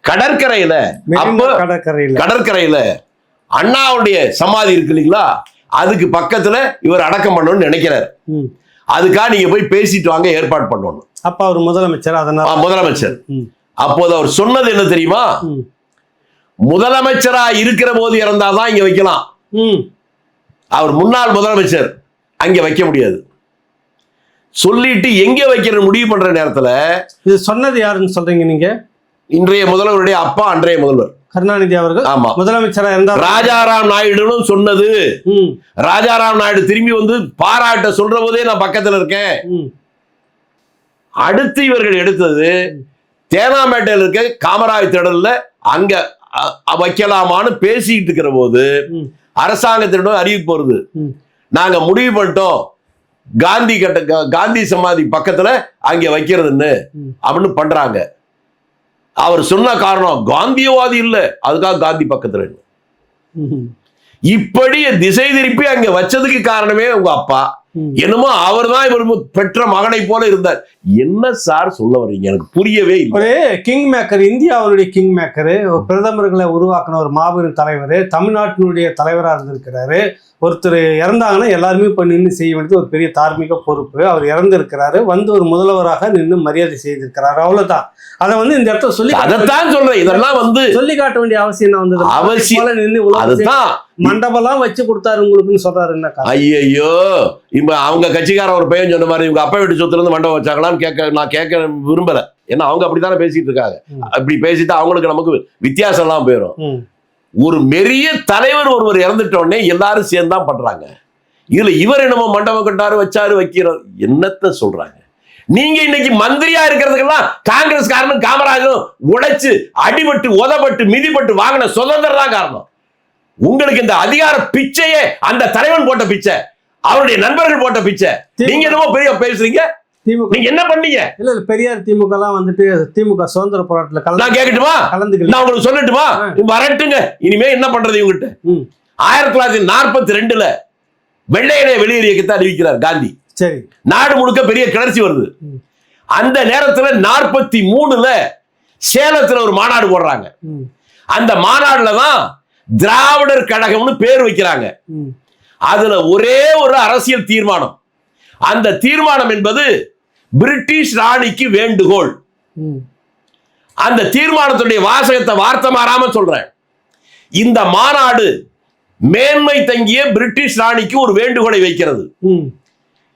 கடற்கரையில அண்ணாவுடைய சமாதி இருக்கு இல்லைங்களா, அதுக்கு பக்கத்துல இவர் அடக்கம் பண்ணணும்னு நினைக்கிறார். அதுக்காக நீங்க போய் பேசிட்டு வாங்க, ஏற்பாடு பண்ணணும். அப்ப அவர் முதலமைச்சர். அதனால முதலமைச்சர் அப்போது அவர் சொன்னது என்ன தெரியுமா? முதலமைச்சரா இருக்கிற போது இறந்தாதான் இங்க வைக்கலாம். அவர் முன்னாள் முதலமைச்சர், அங்க வைக்க முடியாது சொல்லிட்டு எங்க வைக்கிற முடிவு பண்ற நேரத்துல. இது சொன்னது யாருன்னு சொல்றீங்க நீங்க? இன்றைய முதல்வருடைய அப்பா, அன்றைய முதல்வர் கருணாநிதி அவர்கள். ஆமா, முதலமைச்சரா இருந்தார். ராஜாராம் நாயுடு சொன்னது. ராஜாராம் நாயுடு திரும்பி வந்து பாராட்ட சொல்ற போதே நான் பக்கத்துல இருக்கேன். அடுத்து இவர்கள் எடுத்தது தேனாம்பேட்டையில் இருக்க காமராஜ் திடல்ல அங்க வைக்கலாமான்னு பேசிட்டு இருக்கிற போது அரசாங்கத்திடம் அறிவிப்பு வருது, நாங்க முடிவு பண்ணிட்டோம் காந்தி சமாதி பக்கத்துல அங்க வைக்கிறதுன்னு அப்படின்னு பண்றாங்க. அவர் சொன்ன காரணம் காந்தியவாதி இல்ல, அதுக்காக காந்தி பக்கத்துல. இப்படி திசை திருப்பி அங்க வச்சதுக்கு காரணமே உங்க அப்பா. என்னமோ அவர் தான் இவர் பெற்ற மகனை போல இருந்தார். என்ன சார் சொல்ல வர்றீங்க? எனக்கு புரியவே இல்லை. ஒரு கிங் மேக்கர், இந்தியாவுடைய கிங் மேக்கரு, பிரதமர்களை உருவாக்கின ஒரு மாபெரும் தலைவர், தமிழ்நாட்டினுடைய தலைவராக இருந்திருக்கிறாரு. ஒருத்தர் இறந்தாங்கன்னா எல்லாருமே இப்போ நின்று செய்ய வேண்டியது ஒரு பெரிய தார்மீக பொறுப்பு. அவர் இறந்திருக்கிறாரு, வந்து ஒரு முதல்வராக நின்று மரியாதை செய்திருக்கிறாரு. அவ்வளவுதான். அதை வந்து இந்த இடத்துல சொல்லி அதைத்தான் சொல்றேன். இதெல்லாம் வந்து சொல்லி காட்ட வேண்டிய அவசியம் என்ன வந்தது? அவசியம் நின்று மண்டபம்லாம் வச்சு கொடுத்தாரு உங்களுக்குன்னு சொல்றாரு. என்ன ஐயோ, இப்ப அவங்க கட்சிக்கார ஒரு பையன் சொன்ன மாதிரி இவங்க அப்பா வீட்டு சொத்துல இருந்து மண்டபம் வச்சாங்களான்னு நான் கேட்க விரும்பல. ஏன்னா அவங்க அப்படித்தானே பேசிட்டு இருக்காங்க. அப்படி பேசிட்டு அவங்களுக்கு நமக்கு வித்தியாசம் எல்லாம் போயிடும். ஒரு மெரிய தலைவர் ஒருவர் இறந்துட்டோடனே எல்லாரும் சேர்ந்தான் பண்றாங்க. இதுல இவர் என்னமோ மண்டபம் கட்டாரு, வச்சாரு, வைக்கிறார். என்னத்த சொல்றாங்க? நீங்க இன்னைக்கு மந்திரியா இருக்கிறதுக்கெல்லாம் காங்கிரஸ்காரனும் காமராஜரும் உடைச்சு அடிபட்டு உதப்பட்டு மிதிப்பட்டு வாங்கின சுதந்திரம் தான் காரணம். உங்களுக்கு இந்த அதிகார பிச்சையே அந்த தலைவன் போட்ட பிச்சை, அவருடைய நண்பர்கள் போட்ட பிச்சை. நீங்க என்னமோ பெரிய பேசுறீங்க. திமுக நீங்க என்ன பண்ணீங்க? இல்ல பெரியார் திமுக எல்லாம் வந்துட்டு திமுக சுதந்திர போராட்டத்துல நான் கேட்கட்டுமா? கலந்துக்கல. நான் உங்களுக்கு சொல்லட்டுமா? வரட்டுங்க. இனிமே என்ன பண்றது இவங்கிட்ட? 1942 வெள்ளையனே வெளியேறியத்தான் அறிவிக்கிறார் காந்தி. சரி. நாடு முழுக்க பெரிய கிளர்ச்சி வருது. அந்த நேரத்துல 43 சேலத்துல ஒரு மாநாடு போடுறாங்க. அந்த மாநாடுல தான் திராவிடர் கழகம்னு பேர் வைக்கிறாங்க. அதுல ஒரே ஒரு அரசியல் தீர்மானம். அந்த தீர்மானம் என்பது பிரிட்டிஷ் ராணிக்கு வேண்டுகோள். அந்த தீர்மானத்துடைய வாசகத்தை வார்த்தை மாறாம சொல்றேன். இந்த மாநாடு மேன்மை தங்கிய பிரிட்டிஷ் ராணிக்கு ஒரு வேண்டுகோளை வைக்கிறது.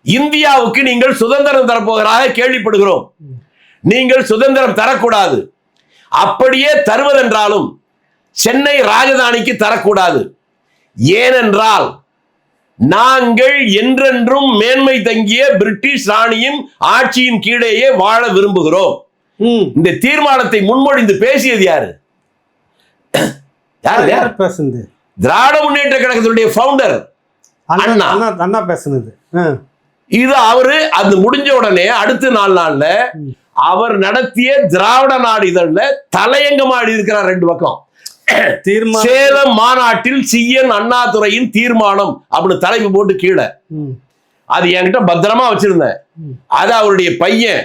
இந்தியாவுக்கு நீங்கள் சுதந்திரம் தரப்போவதாக கேள்விப்படுகிறோம். நீங்கள் சுதந்திரம் தரக்கூடாது. அப்படியே தருவதென்றாலும் சென்னை ராஜதானிக்கு தரக்கூடாது. ஏனென்றால் நாங்கள் என்றென்றும் மேன்மை தங்கிய பிரிட்டிஷ் ராணியின் ஆட்சியின் கீழேயே வாழ விரும்புகிறோம். இந்த தீர்மானத்தை முன்மொழிந்து பேசியது யாரு? யார் பேசுனது? திராவிட முன்னேற்ற கழகத்தினுடைய ஃபவுண்டர் அண்ணா பேசுனது. இது அவரு அது முடிஞ்ச உடனே அடுத்த 4 நாள்ல அவர் நடத்திய திராவிட நாடு இதழ்ல தலையங்கமா எழுதியிருக்கிறார் 2 பக்கம். சேலம் மாநாட்டில் CN அண்ணாதுரையின் தீர்மானம் அப்படின்னு தலைப்பு போட்டு கீழே. அது என்கிட்ட பத்திரமா வச்சிருந்தேன். அது அவருடைய பையன்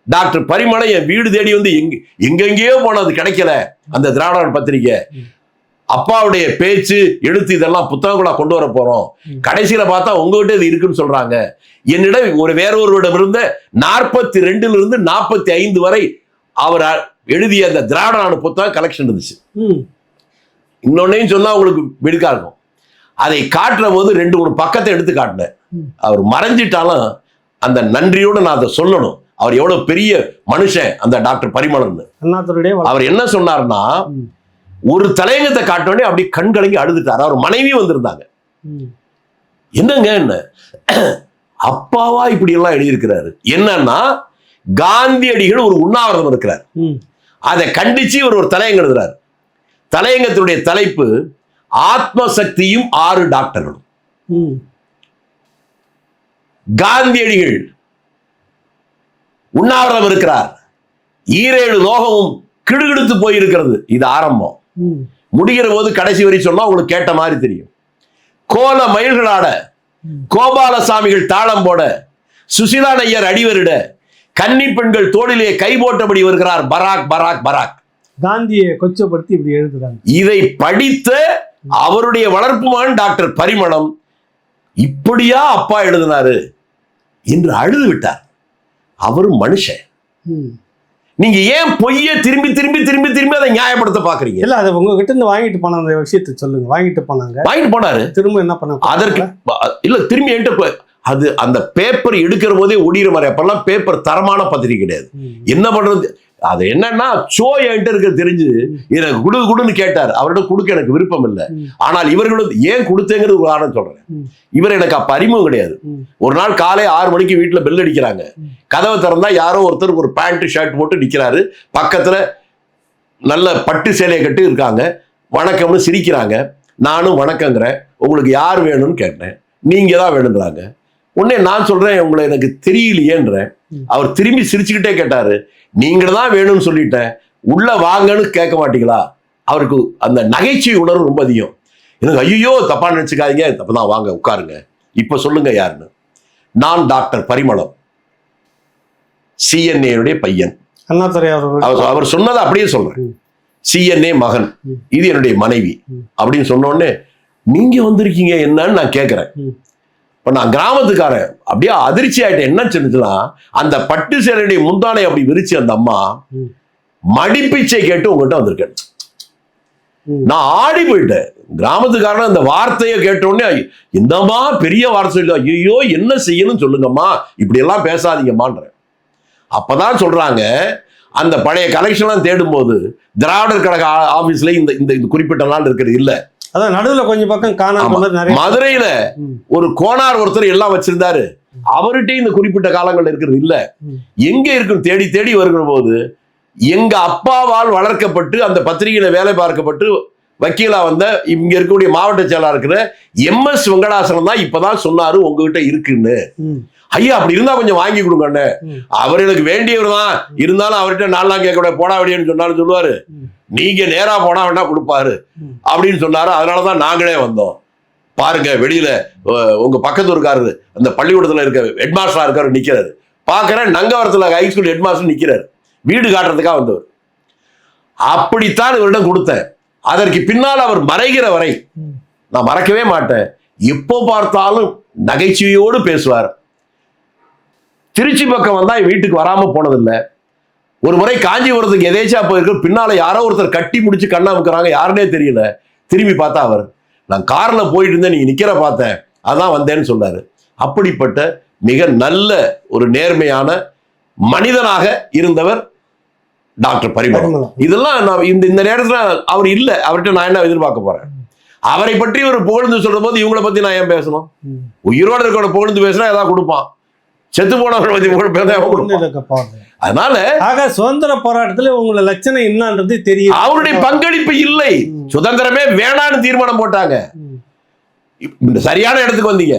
டாக்டர் பரிமளம் என் வீடு தேடி வந்து எங்கெங்கேயோ போனது கிடைக்கல அந்த திராவிட பத்திரிகை. அப்பாவுடைய பேச்சு எழுத்து இதெல்லாம் புத்தகங்களா கொண்டு வர போறோம். கடைசியில பார்த்தா உங்ககிட்ட இது இருக்குன்னு சொல்றாங்க. என்னிடம் வேறொருவரிடம் இருந்த 42 இருந்து 45 வரை அவர் எழுதிய அந்த திராவிட நாடு புத்தகம் கலெக்ஷன் இருந்துச்சு. இன்னொன்னையும் சொன்னா உங்களுக்கு வெடுக்கா இருக்கும். அதை காட்டுற போது 2-3 பக்கத்தை எடுத்து காட்டினேன். அவர் மறைஞ்சிட்டாலும் அந்த நன்றியோடு நான் அதை சொல்லணும். அவர் எவ்வளவு பெரிய மனுஷன் அந்த டாக்டர் பரிமளன். அவர் என்ன சொன்னார்னா, ஒரு தலையங்கத்தை காட்டோடனே அப்படி கண் கலங்கி அழுதுட்டார். அவர் மனைவி வந்திருந்தாங்க. என்னங்க என்ன அப்பாவா இப்படி எல்லாம் எழுதியிருக்கிறாரு? என்னன்னா காந்தியடிகள் ஒரு உண்ணாவிரதம் இருக்கிறார். அதை கண்டிச்சு இவர் ஒரு தலையங்கம் எழுதுறாரு. தலையங்கத்தினுடைய தலைப்பு ஆத்ம சக்தியும் 6 டாக்டர்களும். காந்தியடிகள் உண்ணாவிரதம் இருக்கிறார். 7 லோகமும் கிடுகிடுத்து போயிருக்கிறது. இது ஆரம்பம். முடிகிற போது கடைசி வரை சொன்னா உங்களுக்கு கேட்ட மாதிரி தெரியும். கோல மயில்களாட, கோபாலசாமிகள் தாளம் போட, சுசிலா நையர் அடிவரிட, கன்னி பெண்கள் தோளிலே கை போட்டபடி வருகிறார் பராக் பராக் பராக். காந்தியை கொச்சப்படுத்தி இப்படி எழுதுறாங்க. இதை படித்த அவருடைய வளர்ப்பு மகன் டாக்டர் பரிமளம் இப்படியா அப்பா எழுதினாரு என்று அழுது விட்டார். அவரும் மனுஷன். நீங்க ஏன் பொய்ய திரும்பி திரும்பி திரும்பி திரும்பி அதை நியாயப்படுத்த பாக்குறீங்க? இல்ல, அதை உங்ககிட்ட இருந்து வாங்கிட்டு போன அந்த விஷயத்தை சொல்லுங்க. வாங்கிட்டு போனாரு. திரும்ப என்ன பண்ண? அதற்கு இல்ல, திரும்பி என்கிட்ட அது அந்த பேப்பர் எடுக்கிற போதே ஒடிகிற மாதிரி. அப்பெல்லாம் பேப்பர் தரமான பத்திரிகை கிடையாது. என்ன பண்றது? அது என்னன்னா சோ என்கிட்ட இருக்க தெரிஞ்சு எனக்கு குடுன்னு கேட்டார். அவர்கிட்ட கொடுக்க எனக்கு விருப்பம் இல்லை. ஆனால் இவர்களும் ஏன் கொடுத்தேங்கிறது ஒரு காரணம் சொல்றேன். இவர் எனக்கு அப்ப அறிமுகம் கிடையாது. ஒரு நாள் காலை 6 மணிக்கு வீட்டுல பெல் அடிக்கிறாங்க. கதவை திறந்தா யாரோ ஒருத்தர் ஒரு பேண்ட் ஷர்ட் போட்டு நிக்கிறாரு. பக்கத்துல நல்ல பட்டு சேலையை கட்டி இருக்காங்க. வணக்கம்னு சிரிக்கிறாங்க. நானும் வணக்கங்கிறேன். உங்களுக்கு யார் வேணும்னு கேட்டேன். நீங்க தான் வேணுங்கிறாங்க. உடனே நான் சொல்றேன், உங்களை எனக்கு தெரியலையேன்றேன். அவர் திரும்பி சிரிச்சுக்கிட்டே கேட்டாரு, நீங்க தான் வேணும்னு சொல்லிட்டேன், உள்ள வாங்கன்னு கேட்க மாட்டீங்களா? அவருக்கு அந்த நகைச்சுவை உணர்வு ரொம்ப அதிகம். எனக்கு ஐயோ தப்பா நினைச்சுக்காதீங்க, தப்புதான், வாங்க உட்காருங்க, இப்ப சொல்லுங்க யாருன்னு. நான் டாக்டர் பரிமளம், CNA பையன். அவர் சொன்னதை அப்படியே சொல்றேன். CNA மகன், இது என்னுடைய மனைவி அப்படின்னு சொன்ன உடனே நீங்க வந்திருக்கீங்க என்னன்னு நான் கேட்கிறேன். இப்ப நான் கிராமத்துக்காரன், அப்படியே அதிர்ச்சி ஆயிட்டேன். என்ன சொன்னா, அந்த பட்டு சேலையுடைய முந்தானை அப்படி விரிச்சு அந்த அம்மா மடிப்பிச்சை கேட்டு உங்ககிட்ட வந்திருக்கேன். நான் ஆடி போயிட்டேன். கிராமத்துக்காரன் அந்த வார்த்தையை கேட்டோடனே, இந்தம்மா பெரிய வார்த்தை சொல்லி, ஐயோ என்ன செய்யணும்னு சொல்லுங்கம்மா, இப்படி எல்லாம் பேசாதீங்கம்மான்ற. அப்பதான் சொல்றாங்க, அந்த பழைய கலெக்ஷன்லாம் தேடும் போது திராவிடர் கழக ஆபீஸ்ல இந்த குறிப்பிட்ட நாள் இருக்கிறது இல்ல. அதான் நடுவுல கொஞ்சம் பக்கம் காணாம. மதுரையில ஒரு கோனார் ஒருத்தர் எல்லாம் வச்சிருந்தாரு. அவர்கிட்ட இந்த குறிப்பிட்ட காலங்கள் இருக்கிறது இல்ல. எங்க இருக்கும் தேடி தேடி வருகிற போது, எங்க அப்பாவால் வளர்க்கப்பட்டு அந்த பத்திரிகையில வேலை பார்க்கப்பட்டு வக்கீலா வந்த இங்க இருக்கக்கூடிய மாவட்ட செயலாளர் இருக்கிற MS வெங்கடாசலம் தான் இப்பதான் சொன்னாரு உங்ககிட்ட இருக்குன்னு. ஐயா அப்படி இருந்தா கொஞ்சம் வாங்கி கொடுங்கன்னு. அவர் எனக்கு வேண்டியவர் தான், இருந்தாலும் அவர்கிட்ட 4 நாள் கேட்க போடா வேண்டியன்னு சொன்னாலும் சொல்லுவாரு, நீங்க நேரா போனா வேணா கொடுப்பாரு அப்படின்னு சொன்னாரு. அதனாலதான் நாங்களே வந்தோம். பாருங்க வெளியில உங்க பக்கத்து இருக்காரு, அந்த பள்ளிக்கூடத்துல இருக்க ஹெட்மாஸ்டரா இருக்காரு நிக்கிறாரு, பாக்குறேன் நங்கவரத்துல ஹைஸ்கூல் ஹெட்மாஸ்டர் நிக்கிறாரு, வீடு காட்டுறதுக்காக வந்தவர். அப்படித்தான் இவரிடம் கொடுத்தேன். அதற்கு பின்னால் அவர் மறைகிற வரை நான் மறக்கவே மாட்டேன். எப்போ பார்த்தாலும் நகைச்சுவையோடு பேசுவார். திருச்சி பக்கம் வந்தா வீட்டுக்கு வராம போனதில்லை. ஒரு முறை காஞ்சிபுரத்துக்கு எதேச்சா போயிருக்கு, பின்னால யாரோ ஒருத்தர் கட்டி முடிச்சு கண்ணா வைக்கிறாங்க, யாருன்னே தெரியல. திரும்பி பார்த்தா அவர், நான் கார்ல போயிட்டு இருந்தேன், நீங்க நிக்கிற பார்த்தேன், அதான் வந்தேன்னு சொன்னாரு. அப்படிப்பட்ட மிக நல்ல ஒரு நேர்மையான மனிதனாக இருந்தவர் டாக்டர் பரிமளம். இதெல்லாம் நான் இந்த நேரத்துல அவர் இல்லை, அவர்கிட்ட நான் என்ன எதிர்பார்க்க போறேன்? அவரை பற்றி ஒரு புகழ்ந்து சொல்ற போது இவங்களை பத்தி நான் ஏன் பேசணும்? உயிரோட இருக்கிற புகழ்ந்து பேசினா ஏதாவது கொடுப்பான், செத்து போனவர்கள் பத்தி புகழ் பேச. அதனால சுதந்திர போராட்டத்துல உங்களை லட்சணம் என்னன்றது தெரியும். அவருடைய பங்களிப்பு இல்லை. சுதந்திரமே வேணான்னு தீர்மானம் போட்டாங்க. சரியான இடத்துக்கு வந்தீங்க.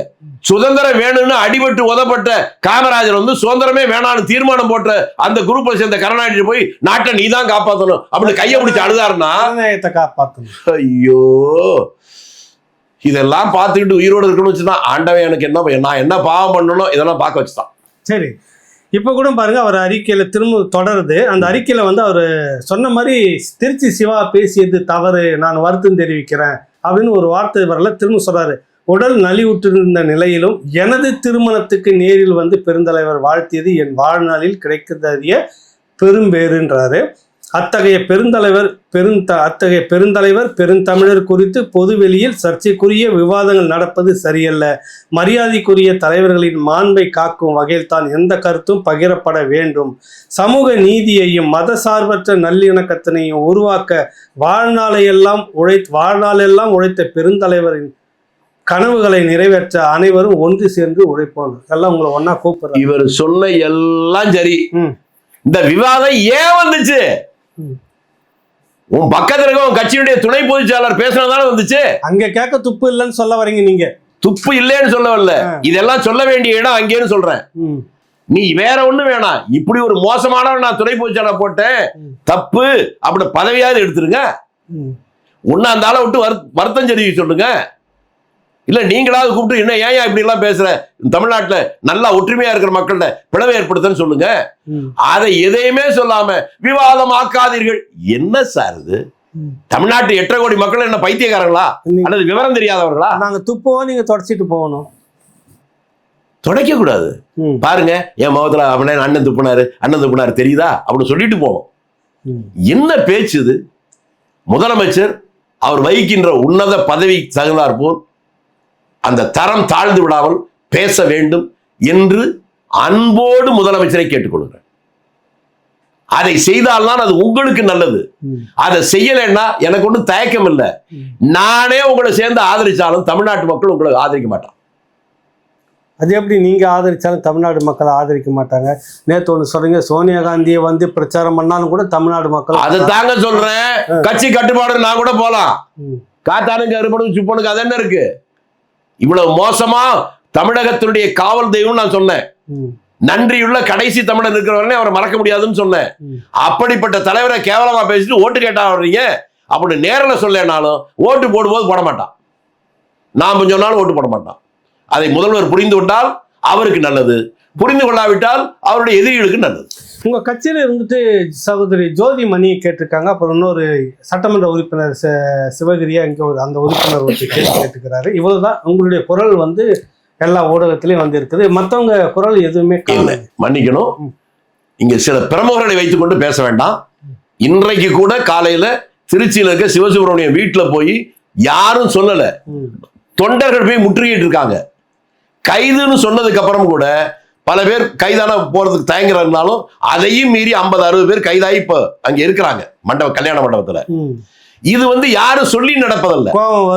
சுதந்திரம் வேணும்னு அடிபட்டு உதப்பட்ட காமராஜர் வந்து சுதந்திரமே வேணான்னு தீர்மானம் போட்ட அந்த குரூப்பை சேர்ந்த கருணாநிதி போய் நாட்டை நீ தான் காப்பாற்றணும் அப்படின்னு கையை பிடிச்சு அழுதாருன்னா காப்பாற்றணும். ஐயோ, இதெல்லாம் பார்த்துக்கிட்டு உயிரோடு இருக்கணும்னு வச்சுன்னா ஆண்டவன் எனக்கு என்ன, நான் என்ன பாவம் பண்ணணும் இதெல்லாம் பார்க்க வச்சுதான். சரி, இப்போ கூட பாருங்க அவர் அறிக்கையில திரும்ப தொடருது. அந்த அறிக்கையில வந்து அவர் சொன்ன மாதிரி திருச்சி சிவா பேசியது தவறு, நான் வருத்தம் தெரிவிக்கிறேன் அப்படின்னு ஒரு வார்த்தை வரல. திரும்ப சொல்றாரு, உடல் நலிவுற்றிருந்த நிலையிலும் எனது திருமணத்துக்கு நேரில் வந்து பெருந்தலைவர் வாழ்த்தியது என் வாழ்நாளில் கிடைக்கக்கூடிய பெரும்பேறுன்றாரு. அத்தகைய பெருந்தலைவர் பெருந்தமிழர் குறித்து பொதுவெளியில் சர்ச்சைக்குரிய விவாதங்கள் நடப்பது சரியல்ல. மரியாதைக்குரிய தலைவர்களின் மாண்பை காக்கும் வகையில் தான் எந்த கருத்தும் பகிரப்பட வேண்டும். சமூக நீதியையும் மதசார்பற்ற நல்லிணக்கத்தினையும் உருவாக்க வாழ்நாளெல்லாம் உழைத்த பெருந்தலைவரின் கனவுகளை நிறைவேற்ற அனைவரும் ஒன்று சேர்ந்து உழைப்போம். எல்லாம் உங்களை ஒன்னா கூப்பிடுறாங்க. இவர் சொன்ன எல்லாம் சரி. இந்த விவாதம் ஏன் வந்துச்சு? உன் பக்கத்துல இருக்க உன் கட்சியுடைய துணை பொதுச்செயலாளர் பேசினதால வந்துச்சு. அங்க கேட்க துப்பு இல்லைன்னு சொல்ல வரீங்க நீங்க. துப்பு இல்லைன்னு சொல்ல வரல, இதெல்லாம் சொல்ல வேண்டிய இடம் அங்கேன்னு சொல்றேன். நீ வேற ஒண்ணு வேணாம், இப்படி ஒரு மோசமானவன் நான் துணை பொதுச்செயலாளர் போட்டேன், தப்பு அப்படி பதவியாவது எடுத்துருங்க. ஒன்னா அந்த ஆளை விட்டு வருத்தம் தெரிவிக்க சொல்லுங்க. இல்ல நீங்களாவது கூப்பிட்டு என்ன ஏன் இப்படி எல்லாம் பேசுற, தமிழ்நாட்டுல நல்லா ஒற்றுமையா இருக்கிற மக்கள்கிட்ட பிளவை ஏற்படுத்தன்னு சொல்லுங்க. அதை எதையுமே சொல்லாம விவாதம் ஆக்காதீர்கள். என்ன சார் இது? தமிழ்நாட்டு 8.5 கோடி மக்கள் என்ன பைத்தியக்காரங்களா அல்லது விவரம் தெரியாதவர்களா? நாங்க துப்புவோம், நீங்க தொடச்சிட்டு போகணும். தொடக்க கூடாது. பாருங்க என் முகத்துல அவனே அண்ணன் துப்புனாரு தெரியுதா அப்படின்னு சொல்லிட்டு போவோம். என்ன பேச்சு இது? முதலமைச்சர் அவர் வகிக்கின்ற உன்னத பதவி தகுந்தார் போல் அந்த தரம் தாழ்ந்து விடாமல் பேச வேண்டும் என்று அன்போடு முதலமைச்சரை கேட்டுக்கொள்கிறேன். அதை செய்தால்தான் அது உங்களுக்கு நல்லது. அதை செய்யலைன்னா எனக்கு ஒன்றும் தயக்கம் இல்லை. நானே உங்களை சேர்ந்து ஆதரிச்சாலும் தமிழ்நாட்டு மக்கள் உங்களை ஆதரிக்க மாட்டான். அது எப்படி நீங்க ஆதரிச்சாலும் தமிழ்நாடு மக்கள் ஆதரிக்க மாட்டாங்க? நேத்து ஒண்ணு சொல்றீங்க, சோனியா காந்தியை வந்து பிரச்சாரம் பண்ணாலும் கூட தமிழ்நாடு மக்கள். அதை தாங்க சொல்றேன். கட்சி கட்டுப்பாடு நான் கூட போலாம். காத்தானுக்கு அறுபடும் சுப்பனுக்கு அது என்ன இருக்கு? இவ்வளவு மோசமா தமிழகத்தினுடைய காவல் தெய்வம் நான் சொன்னேன். நன்றியுள்ள கடைசி தமிழர் இருக்கிறவர்களே அவரை மறக்க முடியாதுன்னு சொன்னேன். அப்படிப்பட்ட தலைவரை கேவலமா பேசிட்டு ஓட்டு கேட்டா வர்றீங்க அப்படின்னு நேரில் சொல்லனாலும் ஓட்டு போடும்போது போட மாட்டான். நாம சொன்னாலும் ஓட்டு போட மாட்டான். அதை முதல்வர் புரிந்து கொண்டால் அவருக்கு நல்லது, புரிந்து கொள்ளாவிட்டால் அவருடைய எதிரிகளுக்கு நல்லது. உங்க கட்சியில இருந்துட்டு சகோதரி ஜோதி மணி கேட்டிருக்காங்க. அப்புறம் இன்னொரு சட்டமன்ற உறுப்பினர் சிவகிரியா இங்க அந்த உறுப்பினர் ஒரு கேள்வி கேட்டுக்கிறாரு. இவ்வளவுதான் உங்களுடைய குரல் வந்து எல்லா ஊடகத்திலையும் வந்து இருக்குது. மற்றவங்க குரல் எதுவுமே மன்னிக்கணும். இங்க சில பிரமுகர்களை வைத்துக் கொண்டு பேச வேண்டாம். இன்றைக்கு கூட காலையில திருச்சியில இருக்க சிவசுப்ரமணியம் வீட்டுல போய் யாரும் சொல்லல, தொண்டர்கள் போய் முற்றுகையிட்டு இருக்காங்க. கைதுன்னு சொன்னதுக்கு அப்புறம் கூட பல பேர் கைதான போறதுக்கு தயங்குறாலும் அதையும் மீறி 50-60 பேர் கைதாகி இப்ப அங்க இருக்கிறாங்க கல்யாண மண்டபத்துல. இது வந்து யாரும் சொல்லி நடப்பதில்லை. கோபம்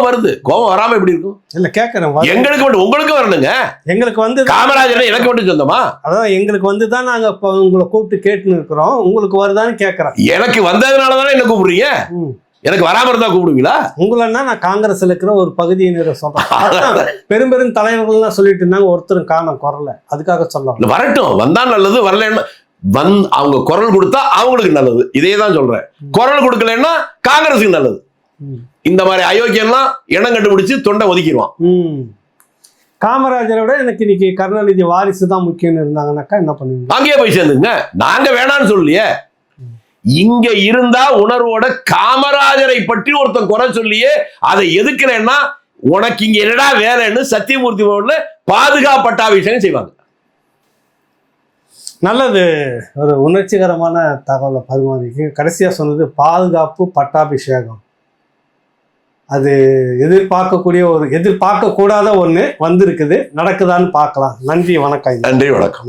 வருது. கோபம் வராம எப்படி இருக்கும்? இல்ல கேட்கறேன். எங்களுக்கு மட்டும் உங்களுக்கு வரணுங்க. எங்களுக்கு வந்து காமராஜர் எனக்கு மட்டும் சொந்தமா? அதான் எங்களுக்கு வந்து தான் நாங்க உங்களை கூப்பிட்டு கேட்டுன்னு இருக்கிறோம். உங்களுக்கு வருதான்னு கேட்கறேன். எனக்கு வந்ததுனாலதானே என்ன கூப்பிடுறீங்க? எனக்கு வராம இருந்தா கூப்பிடுவீங்களா? உங்களன்னா நான் காங்கிரஸ்ல இருக்கிற ஒரு பகுதியினரை சொல்றேன். பெரும் பெரும் தலைவர்கள்லாம் சொல்லிட்டு இருந்தாங்க, ஒருத்தரும் காணோம் குரல. அதுக்காக சொல்லலாம். இல்ல, வரட்டும், வந்தா நல்லது, வரலன்னா அவங்க குரல் கொடுத்தா அவங்களுக்கு நல்லது. இதே தான் சொல்றேன். குரல் கொடுக்கலன்னா காங்கிரஸுக்கு நல்லது. இந்த மாதிரி அயோக்கியம்லாம் இனம் கண்டுபிடிச்சு தொண்டை ஒதுக்கிடுவான். காமராஜரை விட எனக்கு இன்னைக்கு கருணாநிதி வாரிசு தான் முக்கியம்னு இருந்தாங்கன்னாக்கா என்ன பண்ணுவீங்க? அங்கேயே போய் சேர்ந்துங்க. நாங்க வேணான்னு சொல்லலையே. இங்க இருந்தா உணர்வோட காமராஜரை பற்றி ஒருத்தன் குறை சொல்லியே அதை எதுக்குறேன்னா உனக்கு இங்க என்னடா வேலைன்னு சத்தியமூர்த்தி பவன்ல பாதுகாப்பட்டாபிஷேகம் செய்வாங்க. நல்லது. ஒரு உணர்ச்சிகரமான தகவலை பரிமாறிக்கு கடைசியா சொன்னது பாதுகாப்பு பட்டாபிஷேகம். அது எதிர்பார்க்க கூடாத ஒண்ணு வந்திருக்குது. நடக்குதான்னு பார்க்கலாம். நன்றி, வணக்கம். நன்றி, வணக்கம்.